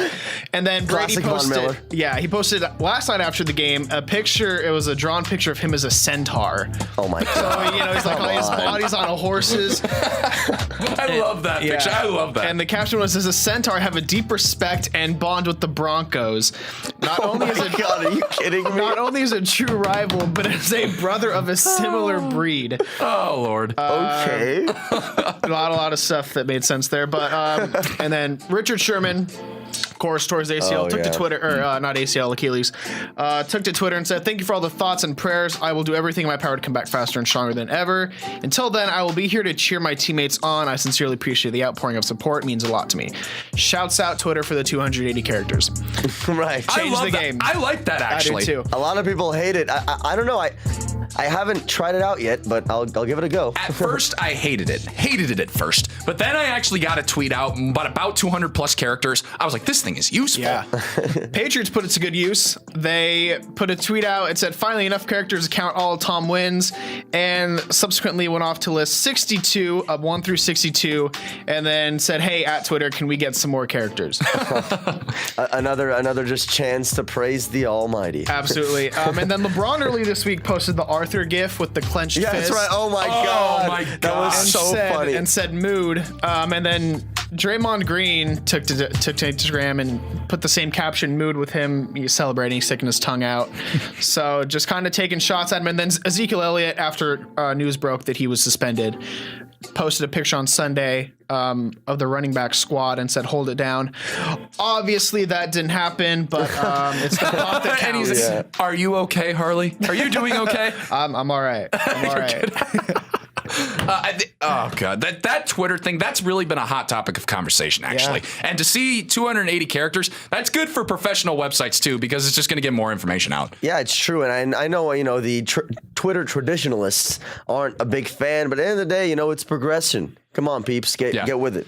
And then Brady posted, he posted last night after the game a picture. It was a drawn picture of him as a centaur. Oh my God! So he's like, his body's on a horse's. I love that picture. I love that. And the caption was, "Does a centaur have a deep respect and bond with the Broncos? Not only is it God, are you kidding me? Not only is a true rival, but is a brother of a similar breed." Oh Lord. Okay. A lot of stuff that made sense there. But and then Richard Sherman course, towards ACL. Took to Twitter, or not ACL, Achilles. Took to Twitter and said, "Thank you for all the thoughts and prayers. I will do everything in my power to come back faster and stronger than ever. Until then, I will be here to cheer my teammates on. I sincerely appreciate the outpouring of support. It means a lot to me." Shouts out Twitter for the 280 characters. Right. Changed the game. I like that, actually. I do too. A lot of people hate it. I don't know. I haven't tried it out yet, but I'll give it a go. At first, I hated it at first. But then I actually got a tweet out, about 200 plus characters. I was like, this thing is useful. Yeah. Patriots put it to good use. They put a tweet out. It said, "Finally, enough characters to count all Tom wins," and subsequently went off to list 62 of 1 through 62, and then said, "Hey, at Twitter, can we get some more characters?" Another just chance to praise the Almighty. Absolutely. And then LeBron early this week posted the Arthur gif with the clenched fist. That's right. Oh my God. That was so funny. And said mood. And then Draymond Green took to Instagram and put the same caption, mood, with him celebrating, sticking his tongue out. So just kind of taking shots at him. And then Ezekiel Elliott, after news broke that he was suspended, posted a picture on Sunday of the running back squad and said, "Hold it down." Obviously, that didn't happen, but it's the thought that counts. Are you okay, Harley? Are you doing okay? I'm all right. I'm all right. Oh God, that Twitter thing, that's really been a hot topic of conversation, actually. And to see 280 characters, that's good for professional websites too, because it's just going to get more information out. Yeah, it's true, and I know the Twitter traditionalists aren't a big fan, but at the end of the day, it's progression. Come on, peeps, get with it.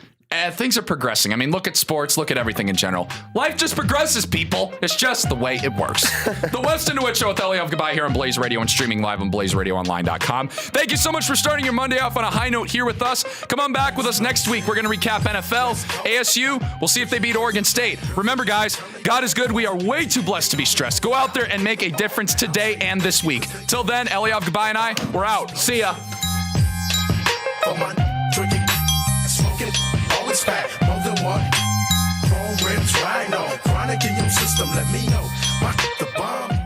Things are progressing. I mean, look at sports, look at everything in general. Life just progresses, people. It's just the way it works. The Weston DeWitt Show with Eliav Gabay here on Blaze Radio and streaming live on BlazeRadioOnline.com. Thank you so much for starting your Monday off on a high note here with us. Come on back with us next week. We're going to recap NFL, ASU. We'll see if they beat Oregon State. Remember, guys, God is good. We are way too blessed to be stressed. Go out there and make a difference today and this week. Till then, Eliav Gabay and I, we're out. See ya. Always fat, more than one. Chrome rims, rhino, chronic in your system. Let me know. The bomb.